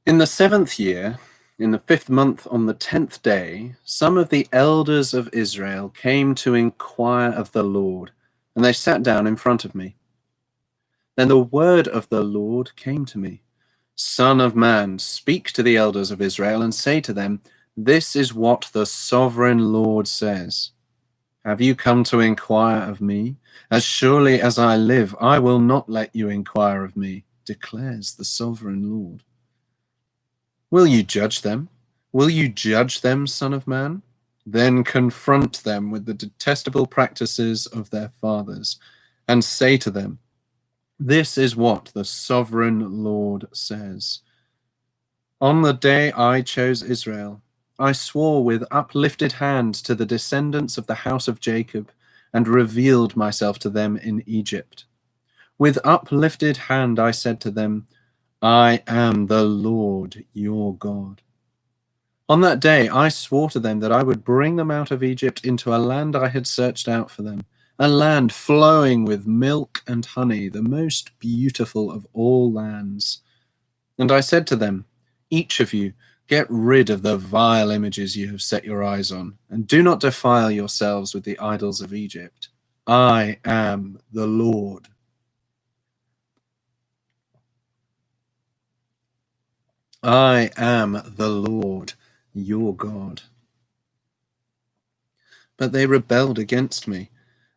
In the 7th year, in the 5th month, on the 10th day, some of the elders of Israel came to inquire of the Lord, and they sat down in front of me. Then the word of the Lord came to me. Son of man, speak to the elders of Israel and say to them, this is what the sovereign Lord says. Have you come to inquire of me? As surely as I live, I will not let you inquire of me, declares the sovereign Lord. Will you judge them? Will you judge them, Son of man? Then confront them with the detestable practices of their fathers, and say to them, this is what the sovereign Lord says. On the day I chose Israel, I swore with uplifted hand to the descendants of the house of Jacob, and revealed myself to them in Egypt. With uplifted hand I said to them, I am the Lord your God. On that day I swore to them that I would bring them out of Egypt into a land I had searched out for them, a land flowing with milk and honey, the most beautiful of all lands. And I said to them, each of you, get rid of the vile images you have set your eyes on, and do not defile yourselves with the idols of Egypt. I am the Lord. I am the Lord, your God. But they rebelled against me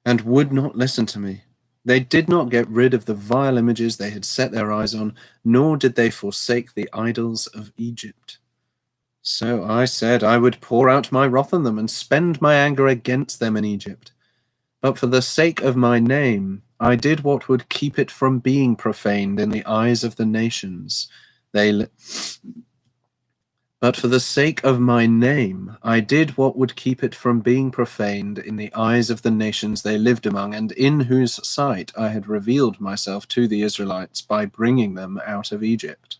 and would not listen to me. They did not get rid of the vile images they had set their eyes on, nor did they forsake the idols of Egypt. So I said I would pour out my wrath on them and spend my anger against them in Egypt. But for the sake of my name, I did what would keep it from being profaned in the eyes of the nations. But for the sake of my name, I did what would keep it from being profaned in the eyes of the nations they lived among, and in whose sight I had revealed myself to the Israelites by bringing them out of Egypt.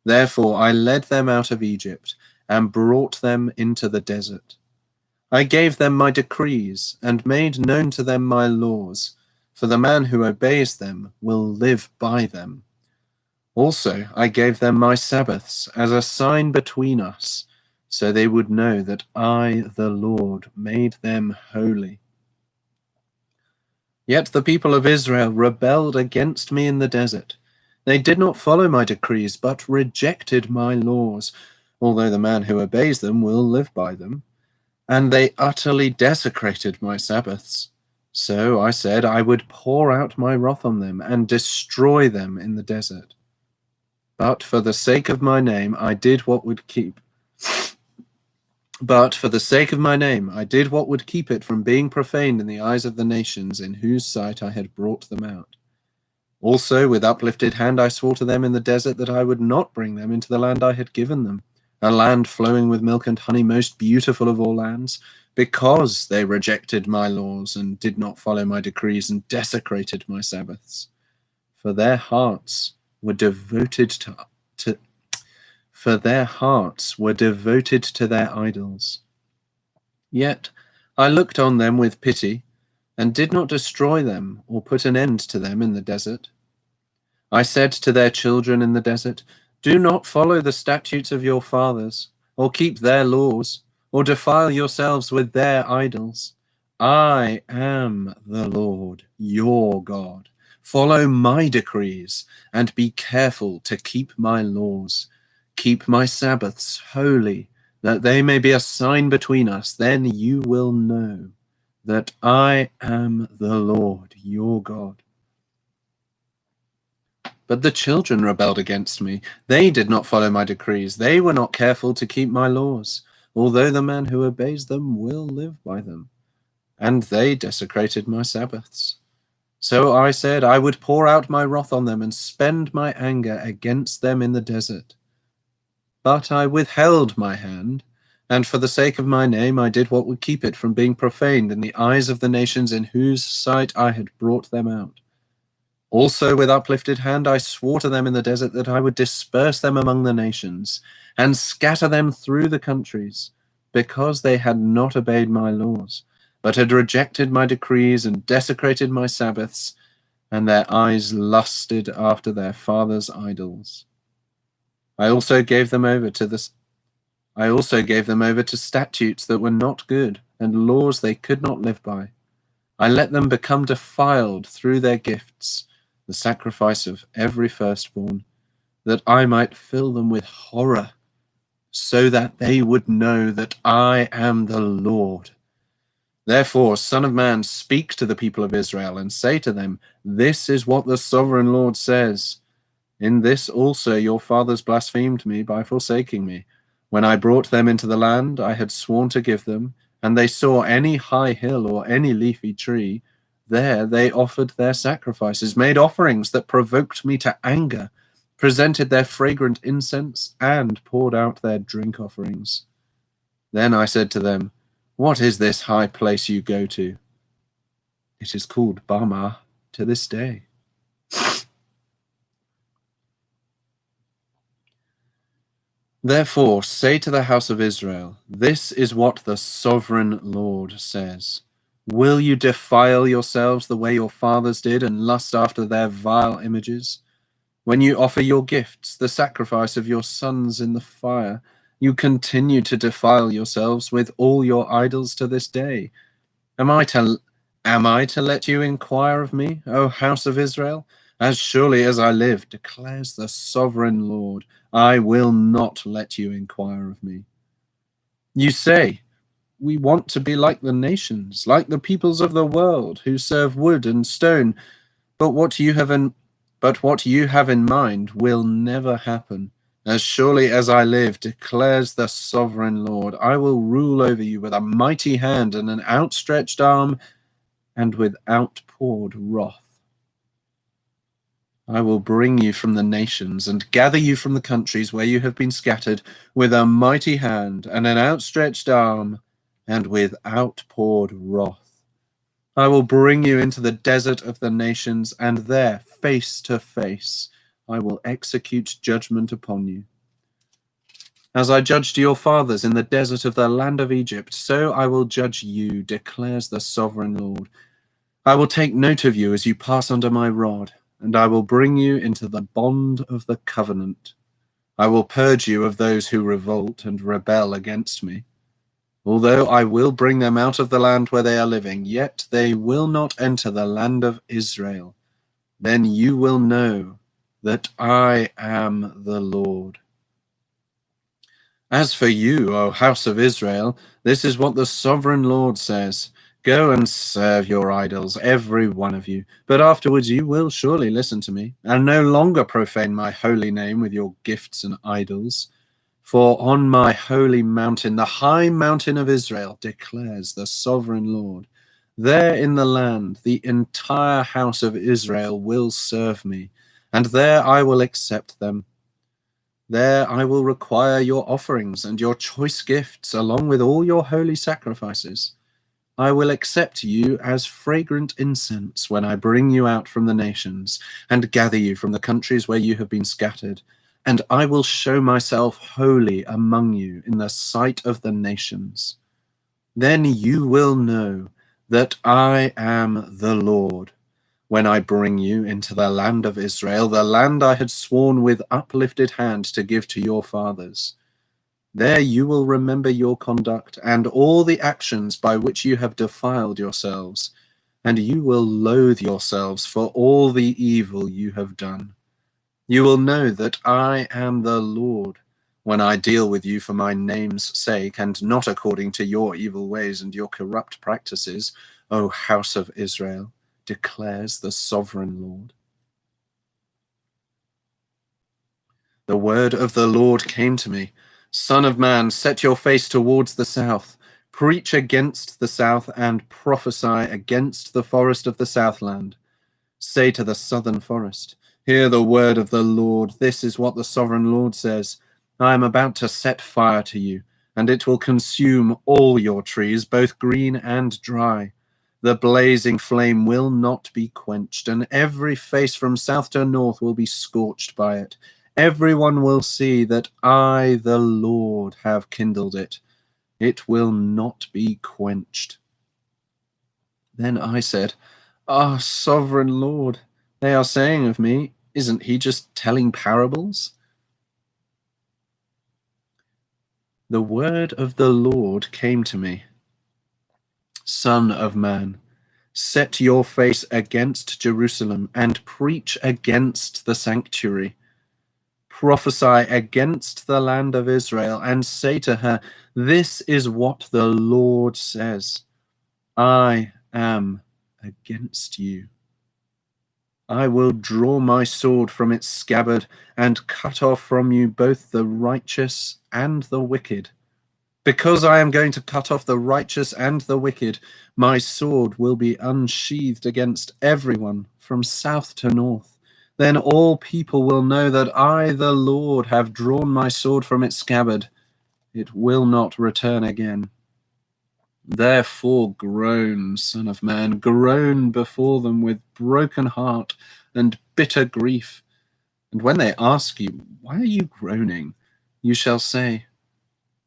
Therefore I led them out of Egypt and brought them into the desert. I gave them my decrees and made known to them my laws, for the man who obeys them will live by them. Also, I gave them my Sabbaths as a sign between us, so they would know that I, the Lord, made them holy. Yet the people of Israel rebelled against me in the desert. They did not follow my decrees, but rejected my laws, although the man who obeys them will live by them. And they utterly desecrated my Sabbaths. So I said I would pour out my wrath on them and destroy them in the desert. But for the sake of my name, I did what would keep. But for the sake of my name, I did what would keep it from being profaned in the eyes of the nations in whose sight I had brought them out. Also, with uplifted hand, I swore to them in the desert that I would not bring them into the land I had given them, a land flowing with milk and honey, most beautiful of all lands, because they rejected my laws and did not follow my decrees and desecrated my Sabbaths. For their hearts were devoted to their idols. Yet I looked on them with pity and did not destroy them or put an end to them in the desert. I said to their children in the desert, do not follow the statutes of your fathers, or keep their laws, or defile yourselves with their idols. I am the Lord, your God. Follow my decrees, and be careful to keep my laws. Keep my Sabbaths holy, that they may be a sign between us. Then you will know that I am the Lord, your God. But the children rebelled against me. They did not follow my decrees. They were not careful to keep my laws, although the man who obeys them will live by them. And they desecrated my Sabbaths. So I said I would pour out my wrath on them and spend my anger against them in the desert. But I withheld my hand, and for the sake of my name I did what would keep it from being profaned in the eyes of the nations in whose sight I had brought them out. Also with uplifted hand I swore to them in the desert that I would disperse them among the nations and scatter them through the countries, because they had not obeyed my laws, but had rejected my decrees and desecrated my Sabbaths, and their eyes lusted after their fathers' idols. I also gave them over to statutes that were not good, and laws they could not live by. I let them become defiled through their gifts, the sacrifice of every firstborn, that I might fill them with horror, so that they would know that I am the Lord. Therefore, Son of Man, speak to the people of Israel and say to them, this is what the sovereign Lord says. In this also your fathers blasphemed me by forsaking me. When I brought them into the land I had sworn to give them, and they saw any high hill or any leafy tree, there they offered their sacrifices, made offerings that provoked me to anger, presented their fragrant incense, and poured out their drink offerings. Then I said to them, what is this high place you go to? It is called Bama to this day. Therefore, say to the house of Israel, this is what the sovereign Lord says. Will you defile yourselves the way your fathers did and lust after their vile images? When you offer your gifts, the sacrifice of your sons in the fire, you continue to defile yourselves with all your idols to this day. Am I to let you inquire of me, O house of Israel? As surely as I live, declares the sovereign Lord, I will not let you inquire of me. You say, we want to be like the nations, like the peoples of the world, who serve wood and stone. But what you have in mind will never happen. As surely as I live, declares the sovereign Lord, I will rule over you with a mighty hand and an outstretched arm, and with outpoured wrath. I will bring you from the nations and gather you from the countries where you have been scattered with a mighty hand and an outstretched arm and with outpoured wrath. I will bring you into the desert of the nations, and there, face to face, I will execute judgment upon you. As I judged your fathers in the desert of the land of Egypt, so I will judge you, declares the sovereign Lord. I will take note of you as you pass under my rod, and I will bring you into the bond of the covenant. I will purge you of those who revolt and rebel against me. Although I will bring them out of the land where they are living, yet they will not enter the land of Israel. Then you will know that I am the Lord. As for you, O house of Israel, this is what the sovereign Lord says. Go and serve your idols, every one of you. But afterwards you will surely listen to me, and no longer profane my holy name with your gifts and idols. For on my holy mountain, the high mountain of Israel, declares the sovereign Lord, there in the land the entire house of Israel will serve me, and there I will accept them. There I will require your offerings and your choice gifts, along with all your holy sacrifices. I will accept you as fragrant incense when I bring you out from the nations and gather you from the countries where you have been scattered, and I will show myself holy among you in the sight of the nations. Then you will know that I am the Lord, when I bring you into the land of Israel, the land I had sworn with uplifted hand to give to your fathers. There you will remember your conduct and all the actions by which you have defiled yourselves, and you will loathe yourselves for all the evil you have done. You will know that I am the Lord when I deal with you for my name's sake, and not according to your evil ways and your corrupt practices, O house of Israel, declares the sovereign Lord. The word of the Lord came to me. Son of man, set your face towards the south. Preach against the south and prophesy against the forest of the southland. Say to the southern forest, hear the word of the Lord. This is what the sovereign Lord says. I am about to set fire to you, and it will consume all your trees, both green and dry. The blazing flame will not be quenched, and every face from south to north will be scorched by it. Everyone will see that I, the Lord, have kindled it. It will not be quenched. Then I said, Ah, sovereign Lord, they are saying of me, isn't he just telling parables? The word of the Lord came to me. Son of man, set your face against Jerusalem and preach against the sanctuary. Prophesy against the land of Israel and say to her, this is what the Lord says. I am against you. I will draw my sword from its scabbard and cut off from you both the righteous and the wicked. Because I am going to cut off the righteous and the wicked, my sword will be unsheathed against everyone from south to north. Then all people will know that I, the Lord, have drawn my sword from its scabbard. It will not return again. Therefore groan, Son of man, groan before them with broken heart and bitter grief. And when they ask you, why are you groaning? You shall say,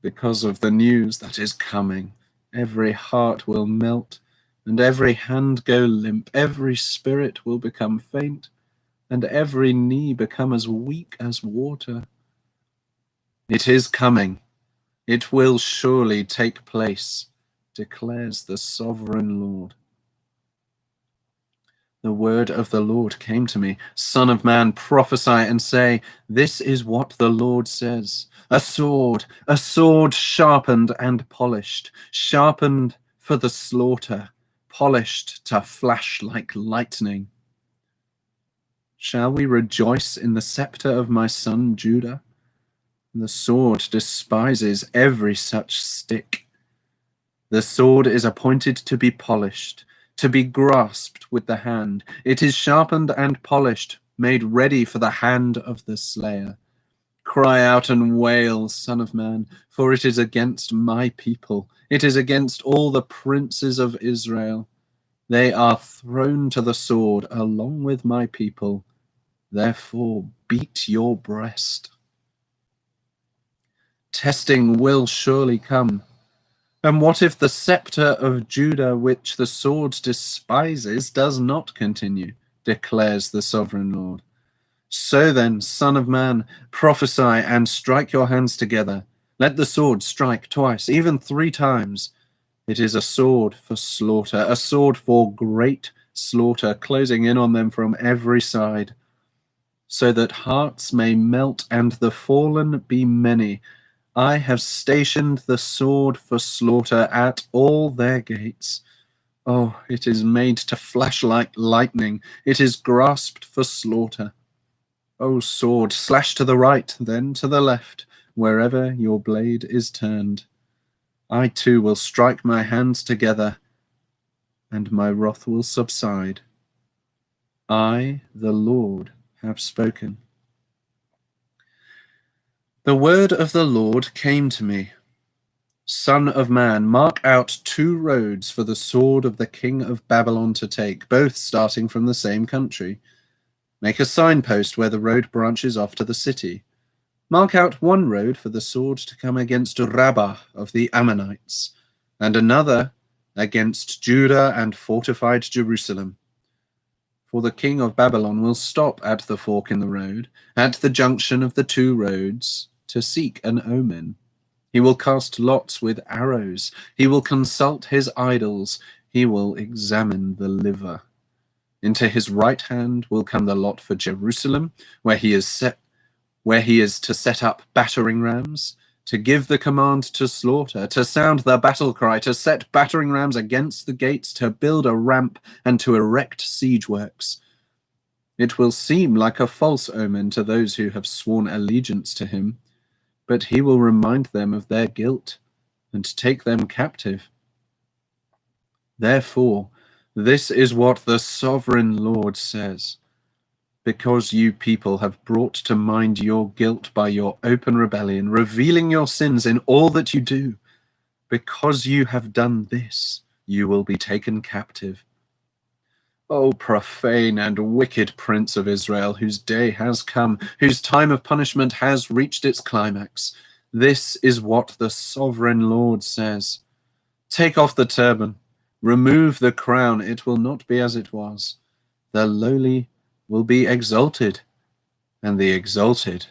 because of the news that is coming. Every heart will melt, and every hand go limp. Every spirit will become faint, and every knee become as weak as water. It is coming. It will surely take place, declares the sovereign Lord. The word of the Lord came to me. Son of man, prophesy and say, this is what the Lord says. A sword sharpened and polished, sharpened for the slaughter, polished to flash like lightning. Shall we rejoice in the scepter of my son Judah? The sword despises every such stick. The sword is appointed to be polished, to be grasped with the hand. It is sharpened and polished, made ready for the hand of the slayer. Cry out and wail, Son of man, for it is against my people. It is against all the princes of Israel. They are thrown to the sword along with my people. Therefore beat your breast. Testing will surely come. And what if the scepter of Judah, which the sword despises, does not continue, declares the sovereign Lord. So then, Son of man, prophesy and strike your hands together. Let the sword strike twice, even 3 times. It is a sword for slaughter, a sword for great slaughter, closing in on them from every side, so that hearts may melt and the fallen be many. I have stationed the sword for slaughter at all their gates. Oh, it is made to flash like lightning. It is grasped for slaughter. O sword, slash to the right, then to the left, wherever your blade is turned. I too will strike my hands together, and my wrath will subside. I, the Lord, have spoken. The word of the Lord came to me. Son of man, mark out 2 roads for the sword of the king of Babylon to take, both starting from the same country. Make a signpost where the road branches off to the city. Mark out 1 road for the sword to come against Rabbah of the Ammonites, and another against Judah and fortified Jerusalem. For the king of Babylon will stop at the fork in the road, at the junction of the 2 roads, to seek an omen. He will cast lots with arrows. He will consult his idols. He will examine the liver. Into his right hand will come the lot for Jerusalem, where he is to set up battering rams, to give the command to slaughter, to sound the battle cry, to set battering rams against the gates, to build a ramp, and to erect siege works. It will seem like a false omen to those who have sworn allegiance to him, but he will remind them of their guilt and take them captive. Therefore, this is what the sovereign Lord says. Because you people have brought to mind your guilt by your open rebellion, revealing your sins in all that you do, because you have done this, you will be taken captive. O profane and wicked prince of Israel, whose day has come, whose time of punishment has reached its climax, this is what the sovereign Lord says. Take off the turban, remove the crown, it will not be as it was. The lowly will be exalted, and the exalted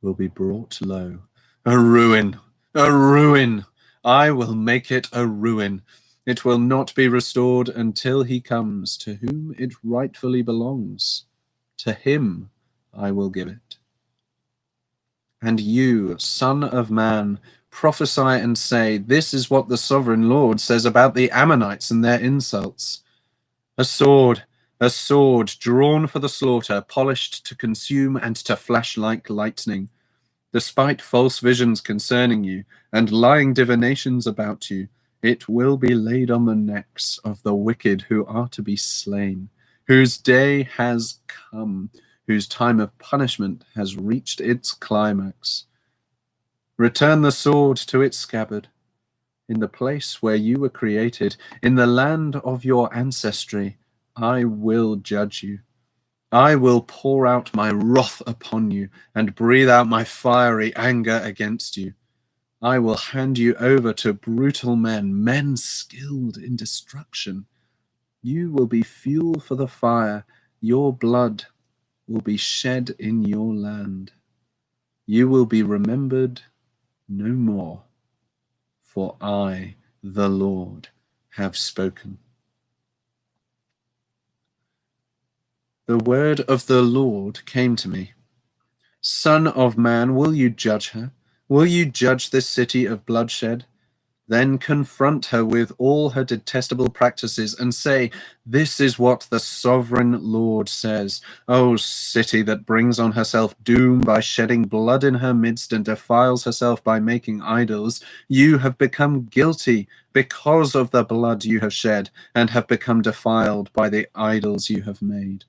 will be brought low. A ruin A ruin! I will make it a ruin. It will not be restored until he comes, to whom it rightfully belongs. To him I will give it. And you, son of man, prophesy and say, this is what the sovereign Lord says about the Ammonites and their insults. A sword, drawn for the slaughter, polished to consume and to flash like lightning. Despite false visions concerning you and lying divinations about you, it will be laid on the necks of the wicked who are to be slain, whose day has come, whose time of punishment has reached its climax. Return the sword to its scabbard. In the place where you were created, in the land of your ancestry, I will judge you. I will pour out my wrath upon you and breathe out my fiery anger against you. I will hand you over to brutal men, men skilled in destruction. You will be fuel for the fire. Your blood will be shed in your land. You will be remembered no more, for I, the Lord, have spoken. The word of the Lord came to me. Son of man, will you judge her? Will you judge this city of bloodshed? Then confront her with all her detestable practices and say, this is what the sovereign Lord says. O city that brings on herself doom by shedding blood in her midst and defiles herself by making idols, you have become guilty because of the blood you have shed and have become defiled by the idols you have made.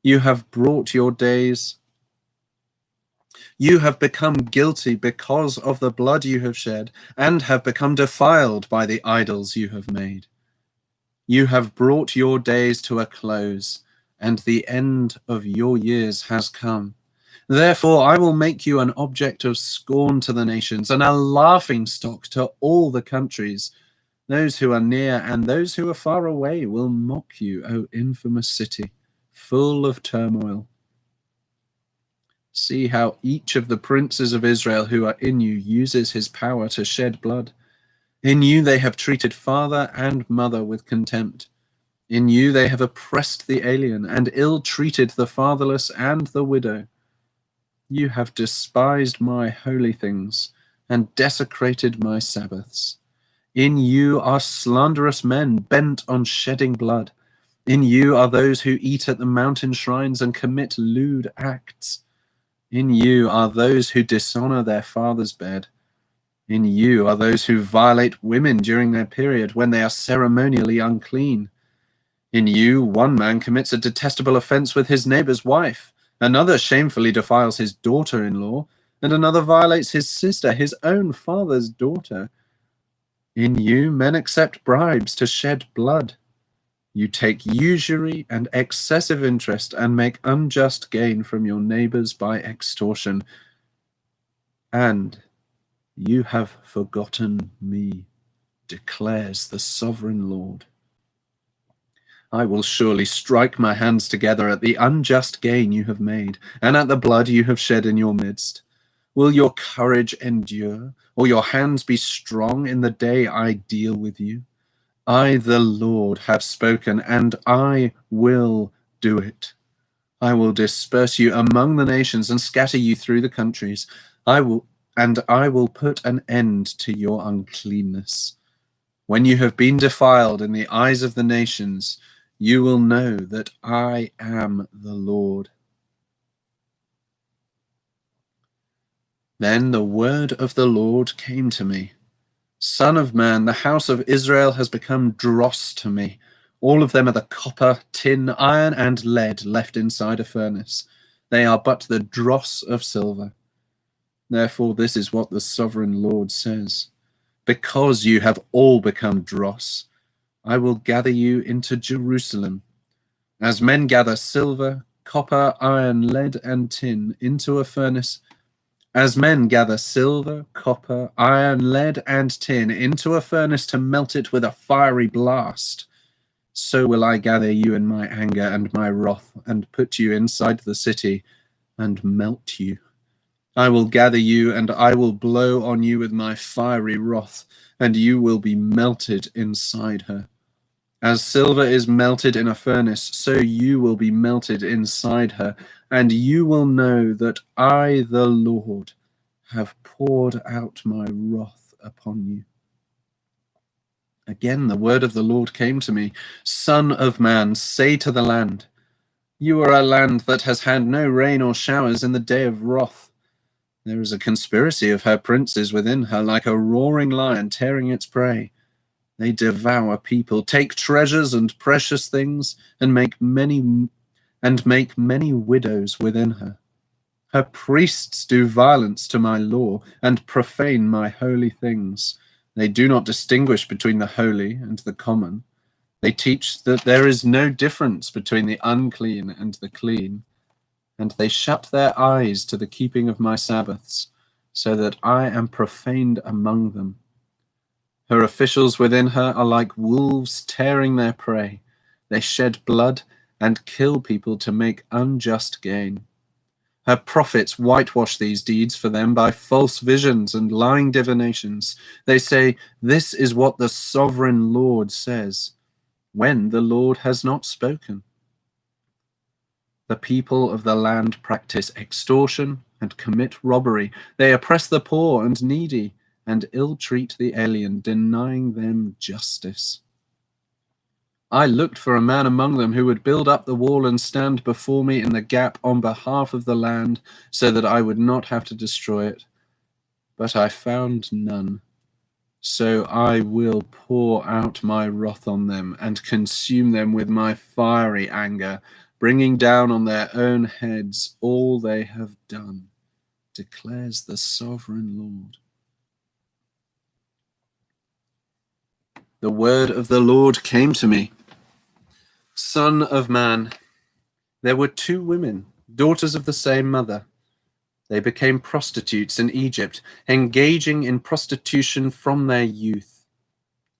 You have brought your days. You have become guilty because of the blood you have shed and have become defiled by the idols you have made. You have brought your days to a close, and the end of your years has come. Therefore, I will make you an object of scorn to the nations and a laughingstock to all the countries. Those who are near and those who are far away will mock you, O infamous city, full of turmoil. See how each of the princes of Israel who are in you uses his power to shed blood. In you they have treated father and mother with contempt. In you they have oppressed the alien and ill-treated the fatherless and the widow. You have despised my holy things and desecrated my Sabbaths. In you are slanderous men bent on shedding blood. In you are those who eat at the mountain shrines and commit lewd acts. In you are those who dishonor their father's bed. In you are those who violate women during their period when they are ceremonially unclean. In you, one man commits a detestable offense with his neighbor's wife, another shamefully defiles his daughter-in-law, and another violates his sister, his own father's daughter. In you, men accept bribes to shed blood. You take usury and excessive interest and make unjust gain from your neighbors by extortion. And you have forgotten me, declares the sovereign Lord. I will surely strike my hands together at the unjust gain you have made, and at the blood you have shed in your midst. Will your courage endure, or your hands be strong in the day I deal with you? I, the Lord, have spoken, and I will do it. I will disperse you among the nations and scatter you through the countries. I will put an end to your uncleanness. When you have been defiled in the eyes of the nations, you will know that I am the Lord. Then the word of the Lord came to me. Son of man, the house of Israel has become dross to me. All of them are the copper, tin, iron, and lead left inside a furnace. They are but the dross of silver. Therefore, this is what the sovereign Lord says. Because you have all become dross, I will gather you into Jerusalem. As men gather silver, copper, iron, lead, and tin into a furnace, as men gather silver, copper, iron, lead, and tin into a furnace to melt it with a fiery blast, so will I gather you in my anger and my wrath, and put you inside the city and melt you. I will gather you, and I will blow on you with my fiery wrath, and you will be melted inside her. As silver is melted in a furnace, so you will be melted inside her, and you will know that I, the Lord, have poured out my wrath upon you. Again, the word of the Lord came to me, Son of man, say to the land, you are a land that has had no rain or showers in the day of wrath. There is a conspiracy of her princes within her, like a roaring lion tearing its prey. They devour people, take treasures and precious things, and make many widows within her. Her priests do violence to my law and profane my holy things. They do not distinguish between the holy and the common. They teach that there is no difference between the unclean and the clean, and they shut their eyes to the keeping of my Sabbaths, so that I am profaned among them. Her officials within her are like wolves tearing their prey. They shed blood and kill people to make unjust gain. Her prophets whitewash these deeds for them by false visions and lying divinations. They say, this is what the sovereign Lord says, when the Lord has not spoken. The people of the land practice extortion and commit robbery. They oppress the poor and needy and ill-treat the alien, denying them justice. I looked for a man among them who would build up the wall and stand before me in the gap on behalf of the land, so that I would not have to destroy it. But I found none. So I will pour out my wrath on them and consume them with my fiery anger, bringing down on their own heads all they have done, declares the sovereign Lord. The word of the Lord came to me. Son of man, there were two women, daughters of the same mother. They became prostitutes in Egypt, engaging in prostitution from their youth.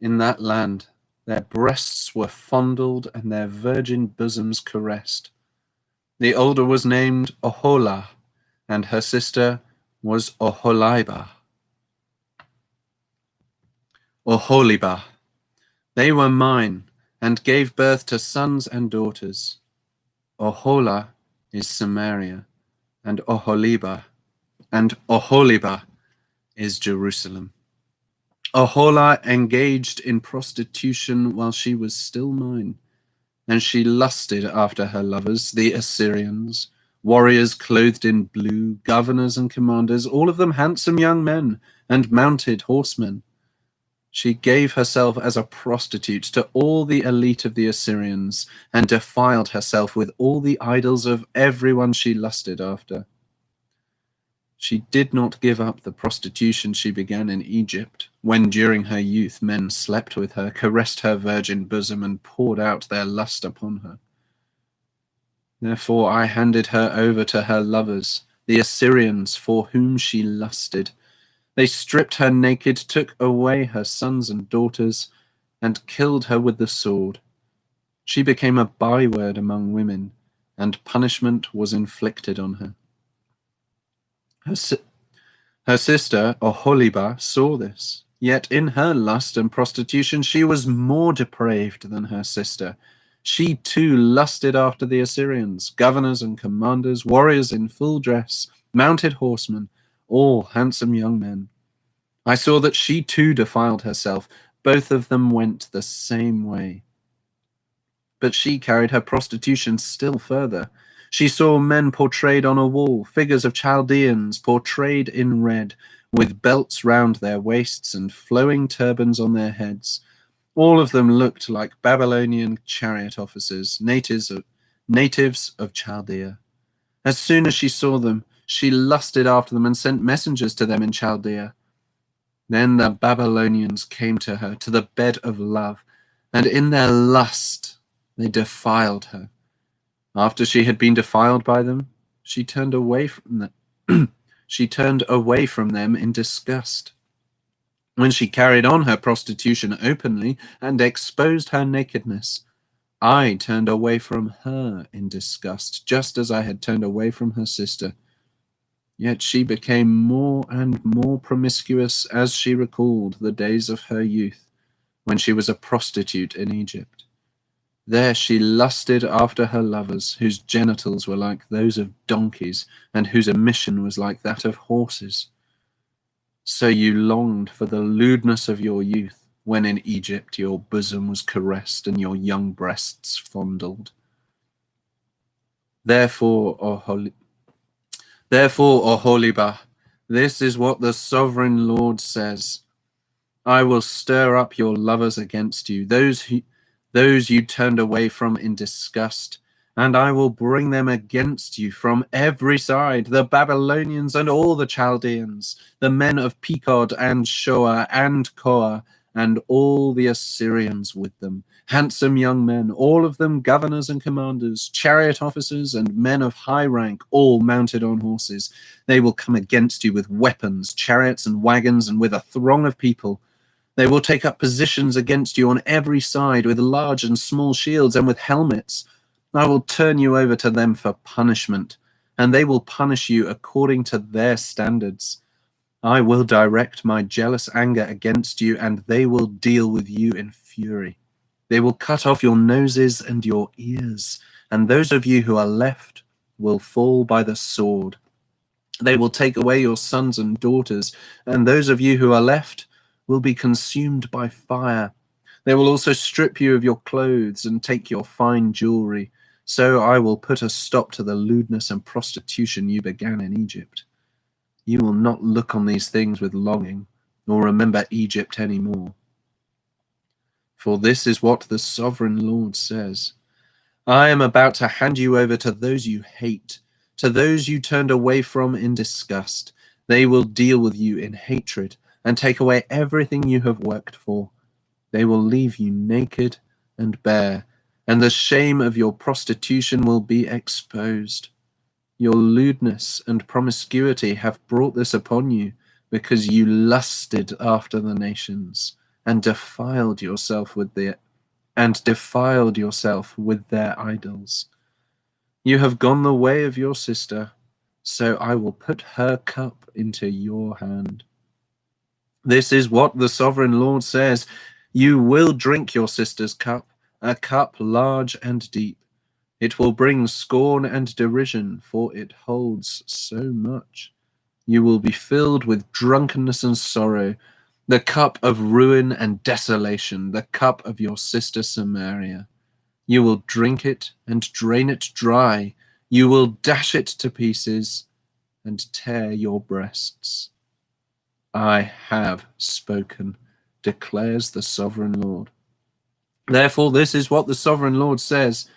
In that land, their breasts were fondled and their virgin bosoms caressed. The older was named Oholah, and her sister was Oholibah. They were mine, and gave birth to sons and daughters. Oholah is Samaria, and Oholibah is Jerusalem. Oholah engaged in prostitution while she was still mine, and she lusted after her lovers, the Assyrians, warriors clothed in blue, governors and commanders, all of them handsome young men and mounted horsemen. She gave herself as a prostitute to all the elite of the Assyrians, and defiled herself with all the idols of everyone she lusted after. She did not give up the prostitution she began in Egypt, when during her youth men slept with her, caressed her virgin bosom, and poured out their lust upon her. Therefore I handed her over to her lovers, the Assyrians, for whom she lusted. They stripped her naked, took away her sons and daughters, and killed her with the sword. She became a byword among women, and punishment was inflicted on her. Her sister, Oholibah, saw this, yet in her lust and prostitution she was more depraved than her sister. She too lusted after the Assyrians, governors and commanders, warriors in full dress, mounted horsemen, all handsome young men. I saw that she too defiled herself. Both of them went the same way. But she carried her prostitution still further. She saw men portrayed on a wall, figures of Chaldeans portrayed in red, with belts round their waists and flowing turbans on their heads. All of them looked like Babylonian chariot officers, natives of Chaldea. As soon as she saw them, she lusted after them and sent messengers to them in Chaldea. Then the Babylonians came to her, to the bed of love, and in their lust they defiled her. After she had been defiled by them, she turned away from them. She turned away from them in disgust. When she carried on her prostitution openly and exposed her nakedness, I turned away from her in disgust, just as I had turned away from her sister. Yet she became more and more promiscuous as she recalled the days of her youth, when she was a prostitute in Egypt. There she lusted after her lovers, whose genitals were like those of donkeys, and whose emission was like that of horses. So you longed for the lewdness of your youth, when in Egypt your bosom was caressed and your young breasts fondled. Therefore, Oholibah, this is what the sovereign Lord says. I will stir up your lovers against you, those you turned away from in disgust, and I will bring them against you from every side, the Babylonians and all the Chaldeans, the men of Pekod and Shoa and Koa, and all the Assyrians with them, handsome young men, all of them governors and commanders, chariot officers and men of high rank, all mounted on horses. They will come against you with weapons, chariots and wagons, and with a throng of people. They will take up positions against you on every side with large and small shields and with helmets. I will turn you over to them for punishment, and they will punish you according to their standards. I will direct my jealous anger against you, and they will deal with you in fury. They will cut off your noses and your ears, and those of you who are left will fall by the sword. They will take away your sons and daughters, and those of you who are left will be consumed by fire. They will also strip you of your clothes and take your fine jewelry. So I will put a stop to the lewdness and prostitution you began in Egypt. You will not look on these things with longing, nor remember Egypt any more. For this is what the sovereign Lord says. I am about to hand you over to those you hate, to those you turned away from in disgust. They will deal with you in hatred and take away everything you have worked for. They will leave you naked and bare, and the shame of your prostitution will be exposed. Your lewdness and promiscuity have brought this upon you, because you lusted after the nations and defiled yourself with their idols. You have gone the way of your sister, so I will put her cup into your hand. This is what the sovereign Lord says. You will drink your sister's cup, a cup large and deep. It will bring scorn and derision, for it holds so much. You will be filled with drunkenness and sorrow, the cup of ruin and desolation, the cup of your sister Samaria. You will drink it and drain it dry. You will dash it to pieces and tear your breasts. I have spoken, declares the sovereign Lord. Therefore, this is what the sovereign Lord says.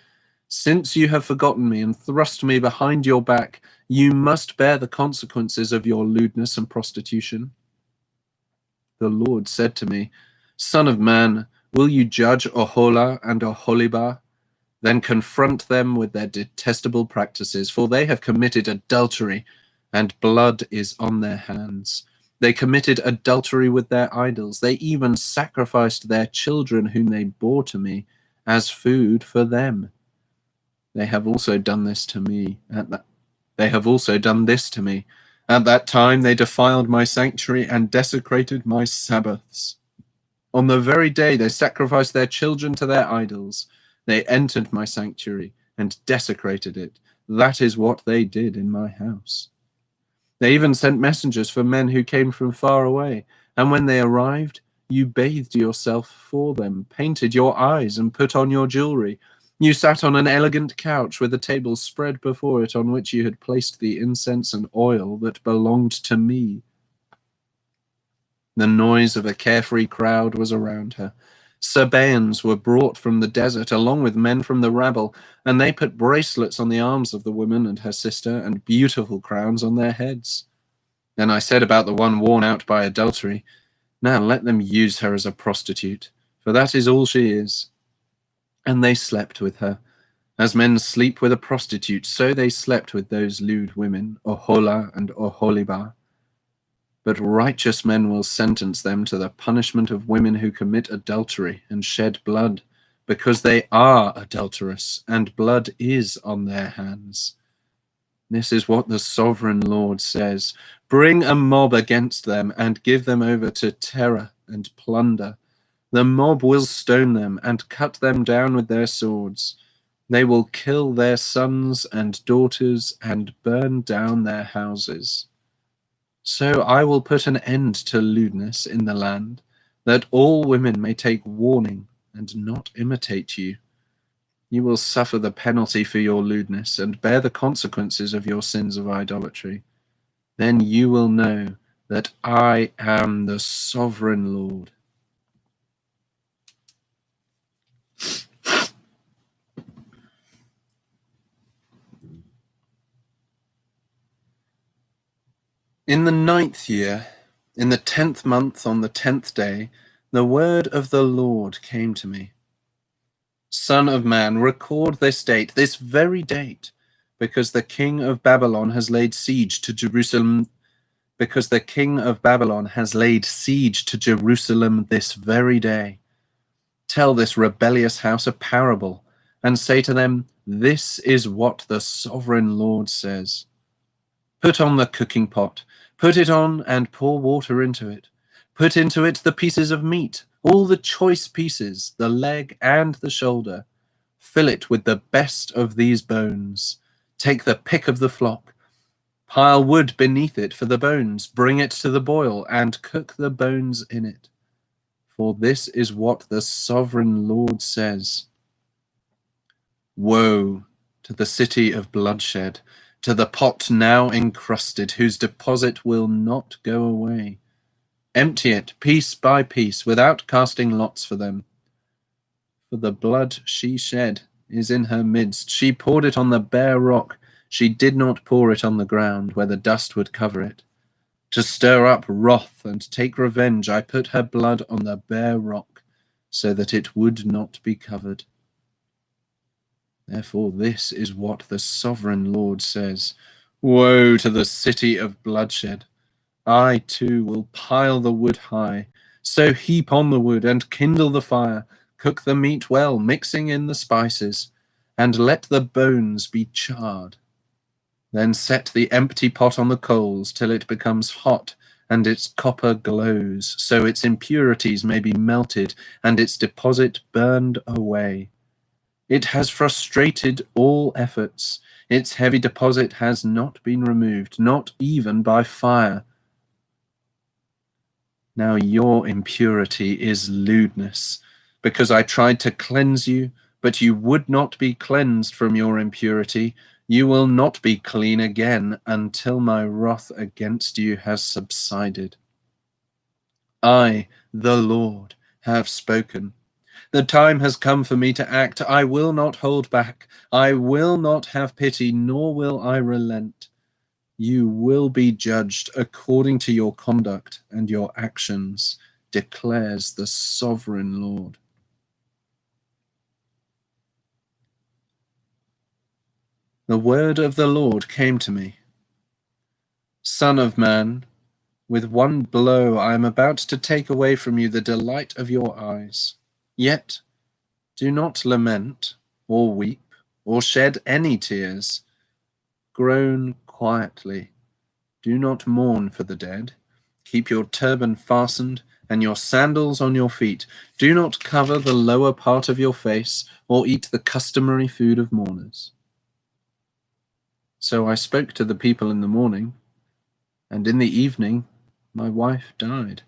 Since you have forgotten me and thrust me behind your back, you must bear the consequences of your lewdness and prostitution. The Lord said to me, Son of man, will you judge Oholah and Oholibah? Then confront them with their detestable practices, for they have committed adultery, and blood is on their hands. They committed adultery with their idols. They even sacrificed their children whom they bore to me as food for them. They have also done this to me At that time they defiled my sanctuary and desecrated my Sabbaths. On the very day they sacrificed their children to their idols, they entered my sanctuary and desecrated it. That is what they did in my house. They even sent messengers for men who came from far away, and when they arrived, you bathed yourself for them, painted your eyes, and put on your jewelry. You sat on an elegant couch with a table spread before it on which you had placed the incense and oil that belonged to me. The noise of a carefree crowd was around her. Sabaeans were brought from the desert, along with men from the rabble, and they put bracelets on the arms of the woman and her sister, and beautiful crowns on their heads. Then I said about the one worn out by adultery, Now let them use her as a prostitute, for that is all she is. And they slept with her. As men sleep with a prostitute, so they slept with those lewd women, Oholah and Oholibah. But righteous men will sentence them to the punishment of women who commit adultery and shed blood, because they are adulterous, and blood is on their hands. This is what the sovereign Lord says. Bring a mob against them and give them over to terror and plunder. The mob will stone them and cut them down with their swords. They will kill their sons and daughters and burn down their houses. So I will put an end to lewdness in the land, that all women may take warning and not imitate you. You will suffer the penalty for your lewdness and bear the consequences of your sins of idolatry. Then you will know that I am the sovereign Lord. In the 9th year, in the 10th month, on the 10th day, the word of the Lord came to me. Son of man, record this date, this very date, because the king of Babylon has laid siege to Jerusalem. Because the king of Babylon has laid siege to Jerusalem this very day. Tell this rebellious house a parable, and say to them, this is what the sovereign Lord says. Put on the cooking pot, put it on and pour water into it. Put into it the pieces of meat, all the choice pieces, the leg and the shoulder. Fill it with the best of these bones. Take the pick of the flock. Pile wood beneath it for the bones. Bring it to the boil and cook the bones in it. For this is what the sovereign Lord says. Woe to the city of bloodshed, to the pot now encrusted, whose deposit will not go away. Empty it piece by piece, without casting lots for them. For the blood she shed is in her midst. She poured it on the bare rock. She did not pour it on the ground, where the dust would cover it. To stir up wrath and take revenge, I put her blood on the bare rock, so that it would not be covered. Therefore, this is what the sovereign Lord says. Woe to the city of bloodshed! I, too, will pile the wood high. So heap on the wood and kindle the fire. Cook the meat well, mixing in the spices, and let the bones be charred. Then set the empty pot on the coals till it becomes hot, and its copper glows, so its impurities may be melted, and its deposit burned away. It has frustrated all efforts. Its heavy deposit has not been removed, not even by fire. Now your impurity is lewdness, because I tried to cleanse you, but you would not be cleansed from your impurity. You will not be clean again until my wrath against you has subsided. I, the Lord, have spoken. The time has come for me to act. I will not hold back. I will not have pity, nor will I relent. You will be judged according to your conduct and your actions, declares the sovereign Lord. The word of the Lord came to me. Son of man, with one blow I am about to take away from you the delight of your eyes. Yet do not lament, or weep, or shed any tears. Groan quietly. Do not mourn for the dead. Keep your turban fastened and your sandals on your feet. Do not cover the lower part of your face or eat the customary food of mourners. So I spoke to the people in the morning, and in the evening my wife died.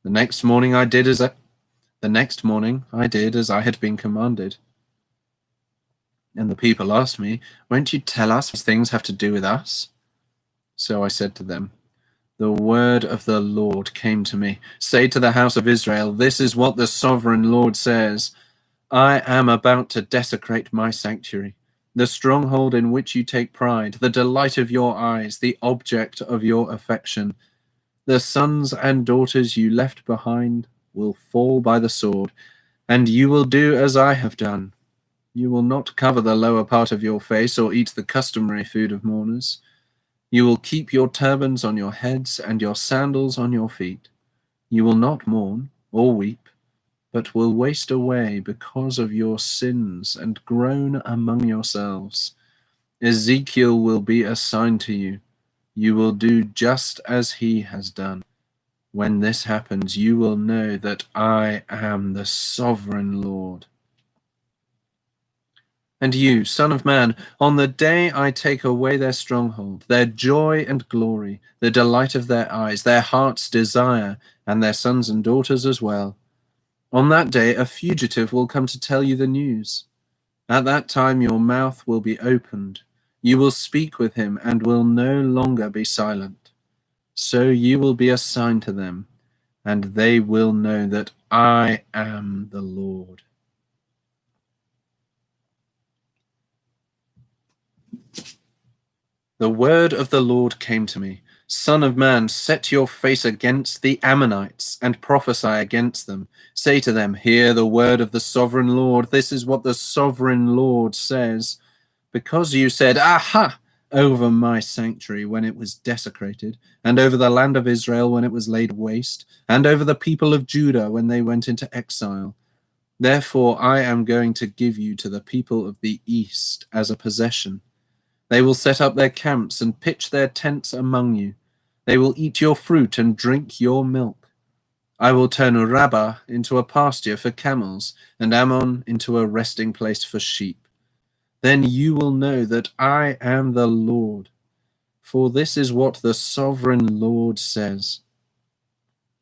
The next morning I did as I had been commanded. And the people asked me, won't you tell us what these things have to do with us? So I said to them, the word of the Lord came to me. Say to the house of Israel, this is what the sovereign Lord says. I am about to desecrate my sanctuary, the stronghold in which you take pride, the delight of your eyes, the object of your affection. The sons and daughters you left behind will fall by the sword, and you will do as I have done. You will not cover the lower part of your face or eat the customary food of mourners. You will keep your turbans on your heads and your sandals on your feet. You will not mourn or weep, but will waste away because of your sins and groan among yourselves. Ezekiel will be a sign to you. You will do just as he has done. When this happens, you will know that I am the sovereign Lord. And you, Son of Man, on the day I take away their stronghold, their joy and glory, the delight of their eyes, their heart's desire, and their sons and daughters as well, on that day a fugitive will come to tell you the news. At that time your mouth will be opened. You will speak with him and will no longer be silent. So you will be a sign to them, and they will know that I am the Lord. The word of the Lord came to me. Son of man, set your face against the Ammonites and prophesy against them. Say to them, hear the word of the sovereign Lord. This is what the sovereign Lord says. Because you said, aha, over my sanctuary when it was desecrated, and over the land of Israel when it was laid waste, and over the people of Judah when they went into exile. Therefore I am going to give you to the people of the east as a possession. They will set up their camps and pitch their tents among you. They will eat your fruit and drink your milk. I will turn Rabbah into a pasture for camels, and Ammon into a resting place for sheep. Then you will know that I am the Lord, for this is what the sovereign Lord says.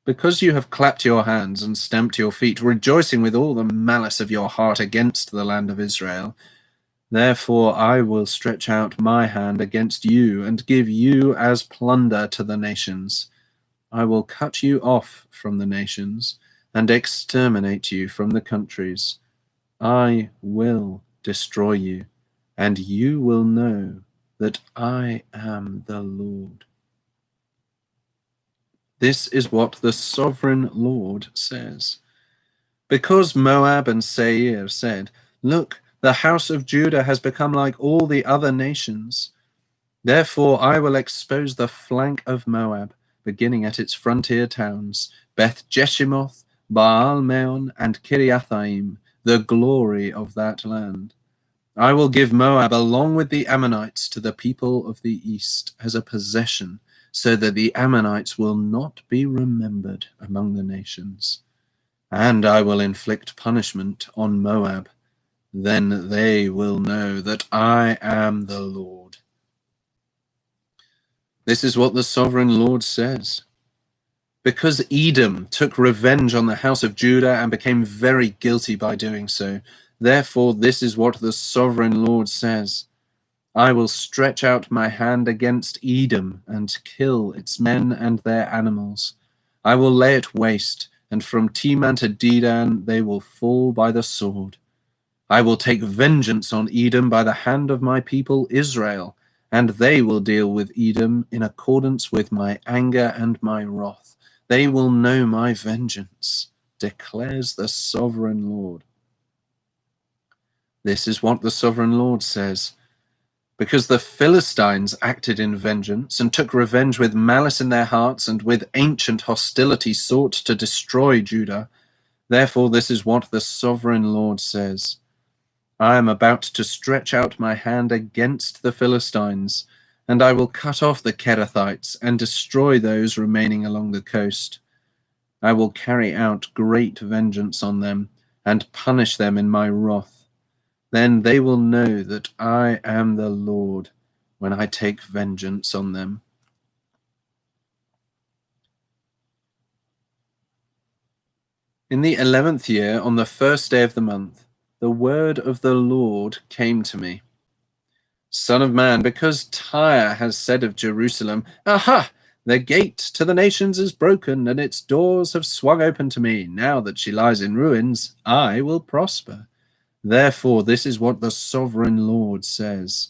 Because you have clapped your hands and stamped your feet, rejoicing with all the malice of your heart against the land of Israel, therefore I will stretch out my hand against you and give you as plunder to the nations. I will cut you off from the nations and exterminate you from the countries. I will destroy you, and you will know that I am the Lord. This is what the sovereign Lord says. Because Moab and Seir said, look, the house of Judah has become like all the other nations. Therefore I will expose the flank of Moab, beginning at its frontier towns, Beth Jeshimoth, Baal Meon, and Kiriathaim, the glory of that land. I will give Moab along with the Ammonites to the people of the east as a possession, so that the Ammonites will not be remembered among the nations. And I will inflict punishment on Moab. Then they will know that I am the Lord. This is what the sovereign Lord says. Because Edom took revenge on the house of Judah and became very guilty by doing so, therefore this is what the sovereign Lord says. I will stretch out my hand against Edom and kill its men and their animals. I will lay it waste, and from Teman to Dedan they will fall by the sword. I will take vengeance on Edom by the hand of my people Israel, and they will deal with Edom in accordance with my anger and my wrath. They will know my vengeance, declares the sovereign Lord. This is what the sovereign Lord says. Because the Philistines acted in vengeance and took revenge with malice in their hearts and with ancient hostility sought to destroy Judah, therefore this is what the sovereign Lord says. I am about to stretch out my hand against the Philistines, and I will cut off the Kerethites and destroy those remaining along the coast. I will carry out great vengeance on them and punish them in my wrath. Then they will know that I am the Lord when I take vengeance on them. In the 11th year, on the first day of the month, the word of the Lord came to me. Son of man, because Tyre has said of Jerusalem, aha, the gate to the nations is broken, and its doors have swung open to me. Now that she lies in ruins, I will prosper. Therefore, this is what the sovereign Lord says.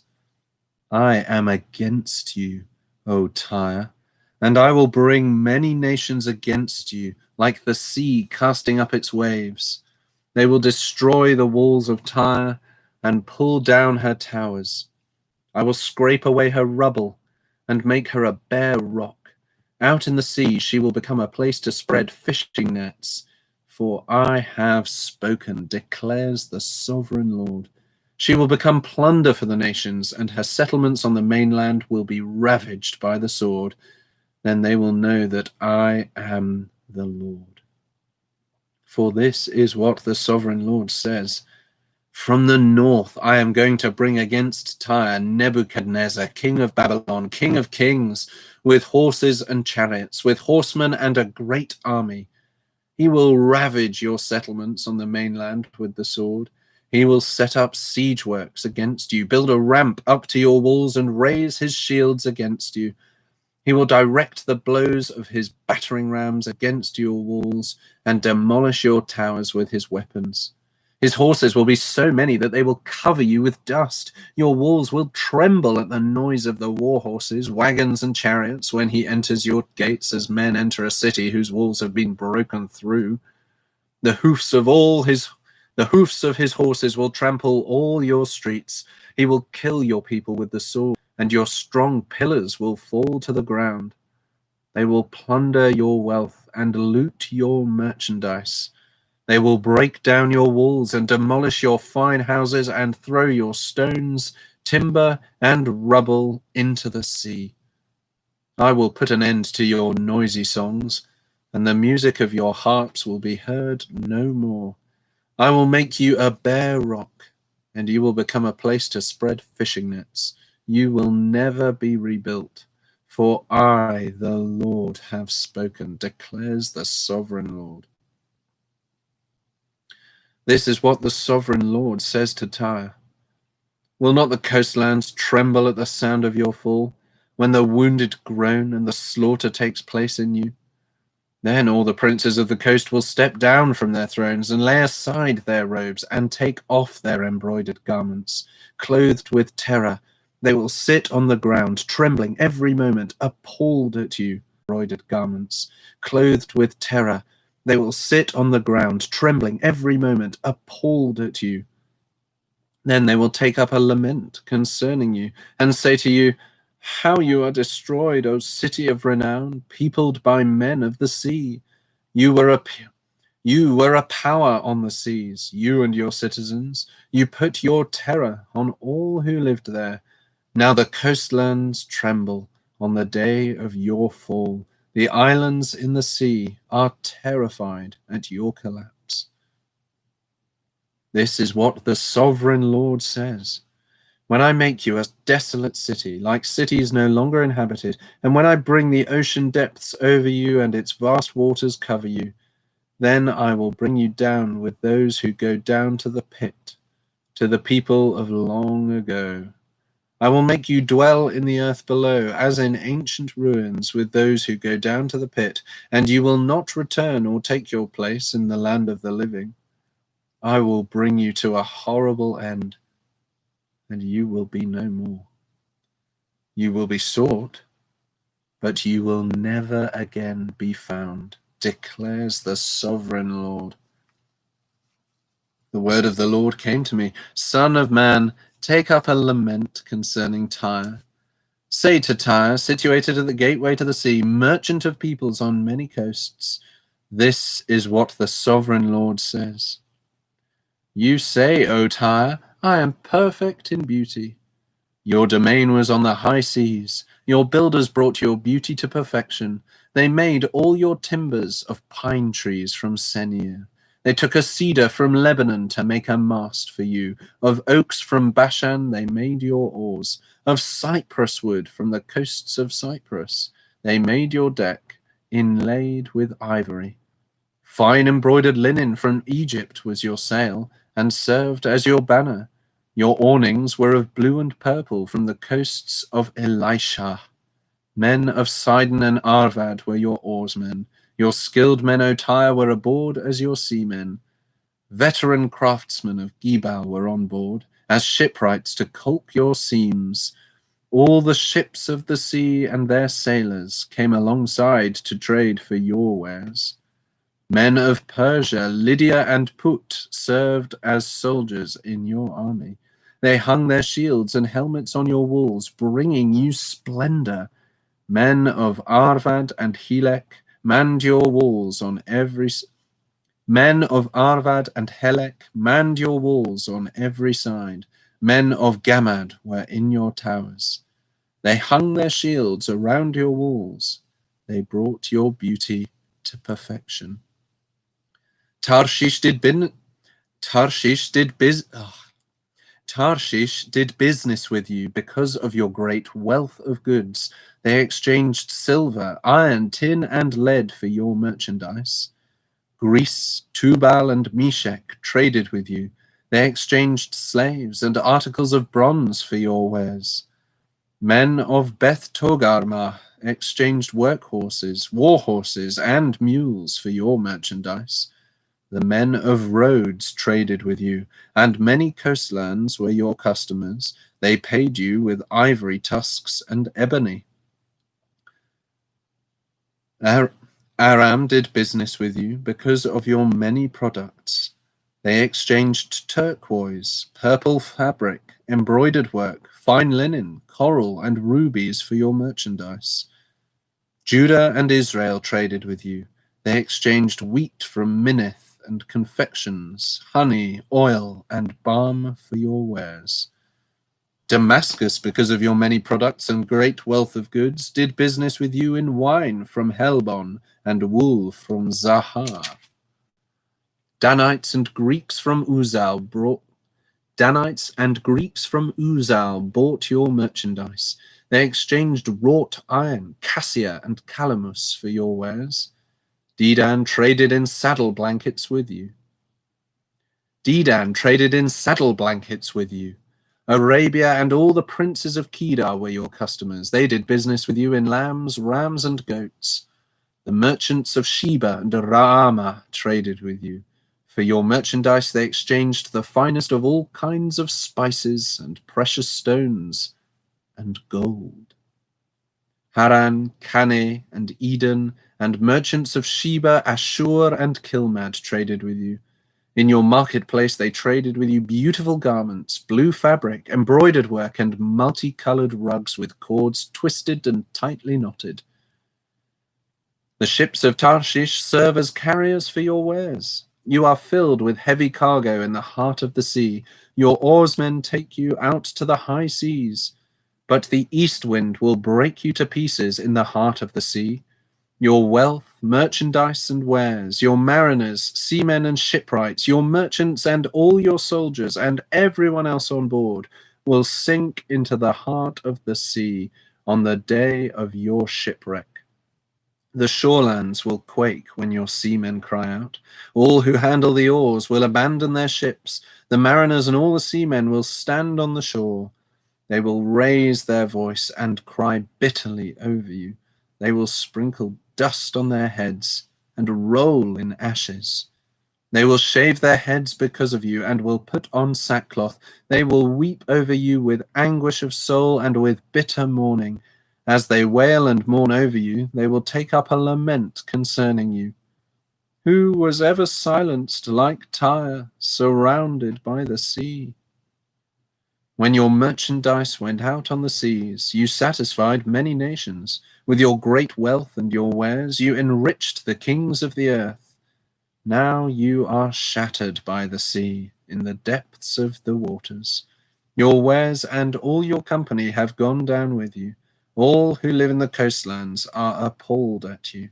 I am against you, O Tyre, and I will bring many nations against you, like the sea casting up its waves. They will destroy the walls of Tyre and pull down her towers. I will scrape away her rubble and make her a bare rock. Out in the sea she will become a place to spread fishing nets. For I have spoken, declares the sovereign Lord. She will become plunder for the nations, and her settlements on the mainland will be ravaged by the sword. Then they will know that I am the Lord. For this is what the sovereign Lord says. From the north I am going to bring against Tyre Nebuchadnezzar, king of Babylon, king of kings, with horses and chariots, with horsemen and a great army. He will ravage your settlements on the mainland with the sword. He will set up siege works against you, build a ramp up to your walls, and raise his shields against you. He will direct the blows of his battering rams against your walls and demolish your towers with his weapons. His horses will be so many that they will cover you with dust. Your walls will tremble at the noise of the war horses, wagons, and chariots when he enters your gates as men enter a city whose walls have been broken through. The hoofs of his horses will trample all your streets. He will kill your people with the sword, and your strong pillars will fall to the ground. They will plunder your wealth and loot your merchandise. They will break down your walls and demolish your fine houses and throw your stones, timber, and rubble into the sea. I will put an end to your noisy songs, and the music of your harps will be heard no more. I will make you a bare rock, and you will become a place to spread fishing nets. You will never be rebuilt, for I, the Lord, have spoken, declares the sovereign Lord. This is what the sovereign Lord says to Tyre. Will not the coastlands tremble at the sound of your fall, when the wounded groan and the slaughter takes place in you? Then all the princes of the coast will step down from their thrones and lay aside their robes and take off their embroidered garments. Clothed with terror, they will sit on the ground, trembling every moment, appalled at you, embroidered garments. Clothed with terror, they will sit on the ground, trembling every moment, appalled at you. Then they will take up a lament concerning you and say to you, how you are destroyed, O city of renown, peopled by men of the sea. You were a power on the seas, you and your citizens. You put your terror on all who lived there. Now the coastlands tremble on the day of your fall. The islands in the sea are terrified at your collapse. This is what the sovereign Lord says. When I make you a desolate city, like cities no longer inhabited, and when I bring the ocean depths over you and its vast waters cover you, then I will bring you down with those who go down to the pit, to the people of long ago. I will make you dwell in the earth below, as in ancient ruins, with those who go down to the pit, and you will not return or take your place in the land of the living. I will bring you to a horrible end, and you will be no more. You will be sought, but you will never again be found, declares the sovereign Lord. The word of the Lord came to me, Son of man, take up a lament concerning Tyre. Say to Tyre, situated at the gateway to the sea, merchant of peoples on many coasts, this is what the sovereign Lord says. You say, O Tyre, I am perfect in beauty. Your domain was on the high seas. Your builders brought your beauty to perfection. They made all your timbers of pine trees from Senir. They took a cedar from Lebanon to make a mast for you. Of oaks from Bashan they made your oars. Of cypress wood from the coasts of Cyprus they made your deck, inlaid with ivory. Fine embroidered linen from Egypt was your sail, and served as your banner. Your awnings were of blue and purple from the coasts of Elisha. Men of Sidon and Arvad were your oarsmen. Your skilled men, O Tyre, were aboard as your seamen. Veteran craftsmen of Gebal were on board, as shipwrights to caulk your seams. All the ships of the sea and their sailors came alongside to trade for your wares. Men of Persia, Lydia, and Put served as soldiers in your army. They hung their shields and helmets on your walls, bringing you splendor. Men of Arvad and Helek manned your walls on every Men of Arvad and Helek manned your walls on every side. Men of Gamad were in your towers. They hung their shields around your walls. They brought your beauty to perfection. Tarshish did business with you because of your great wealth of goods. They exchanged silver, iron, tin, and lead for your merchandise. Greece, Tubal, and Meshech traded with you. They exchanged slaves and articles of bronze for your wares. Men of Beth Togarmah exchanged workhorses, war horses, and mules for your merchandise. The men of Rhodes traded with you, and many coastlands were your customers. They paid you with ivory tusks and ebony. Aram did business with you because of your many products. They exchanged turquoise, purple fabric, embroidered work, fine linen, coral, and rubies for your merchandise. Judah and Israel traded with you. They exchanged wheat from Minnith and confections, honey, oil, and balm for your wares. Damascus, because of your many products and great wealth of goods, did business with you in wine from Helbon and wool from Zahar. Danites and Greeks from Uzal bought your merchandise. They exchanged wrought iron, cassia, and calamus for your wares. Dedan traded in saddle blankets with you. Arabia and all the princes of Kedar were your customers. They did business with you in lambs, rams, and goats. The merchants of Sheba and Raamah traded with you. For your merchandise they exchanged the finest of all kinds of spices and precious stones and gold. Haran, Caneh, and Eden, and merchants of Sheba, Ashur, and Kilmad traded with you. In your marketplace they traded with you beautiful garments, blue fabric, embroidered work, and multicolored rugs with cords twisted and tightly knotted. The ships of Tarshish serve as carriers for your wares. You are filled with heavy cargo in the heart of the sea. Your oarsmen take you out to the high seas. But the east wind will break you to pieces in the heart of the sea. Your wealth, merchandise, and wares, your mariners, seamen, and shipwrights, your merchants, and all your soldiers, and everyone else on board will sink into the heart of the sea on the day of your shipwreck. The shorelands will quake when your seamen cry out. All who handle the oars will abandon their ships. The mariners and all the seamen will stand on the shore. They will raise their voice and cry bitterly over you. They will sprinkle dust on their heads and roll in ashes. They will shave their heads because of you and will put on sackcloth. They will weep over you with anguish of soul and with bitter mourning. As they wail and mourn over you, they will take up a lament concerning you. Who was ever silenced like Tyre, surrounded by the sea? When your merchandise went out on the seas, you satisfied many nations. With your great wealth and your wares, you enriched the kings of the earth. Now you are shattered by the sea in the depths of the waters. Your wares and all your company have gone down with you. All who live in the coastlands are appalled at you.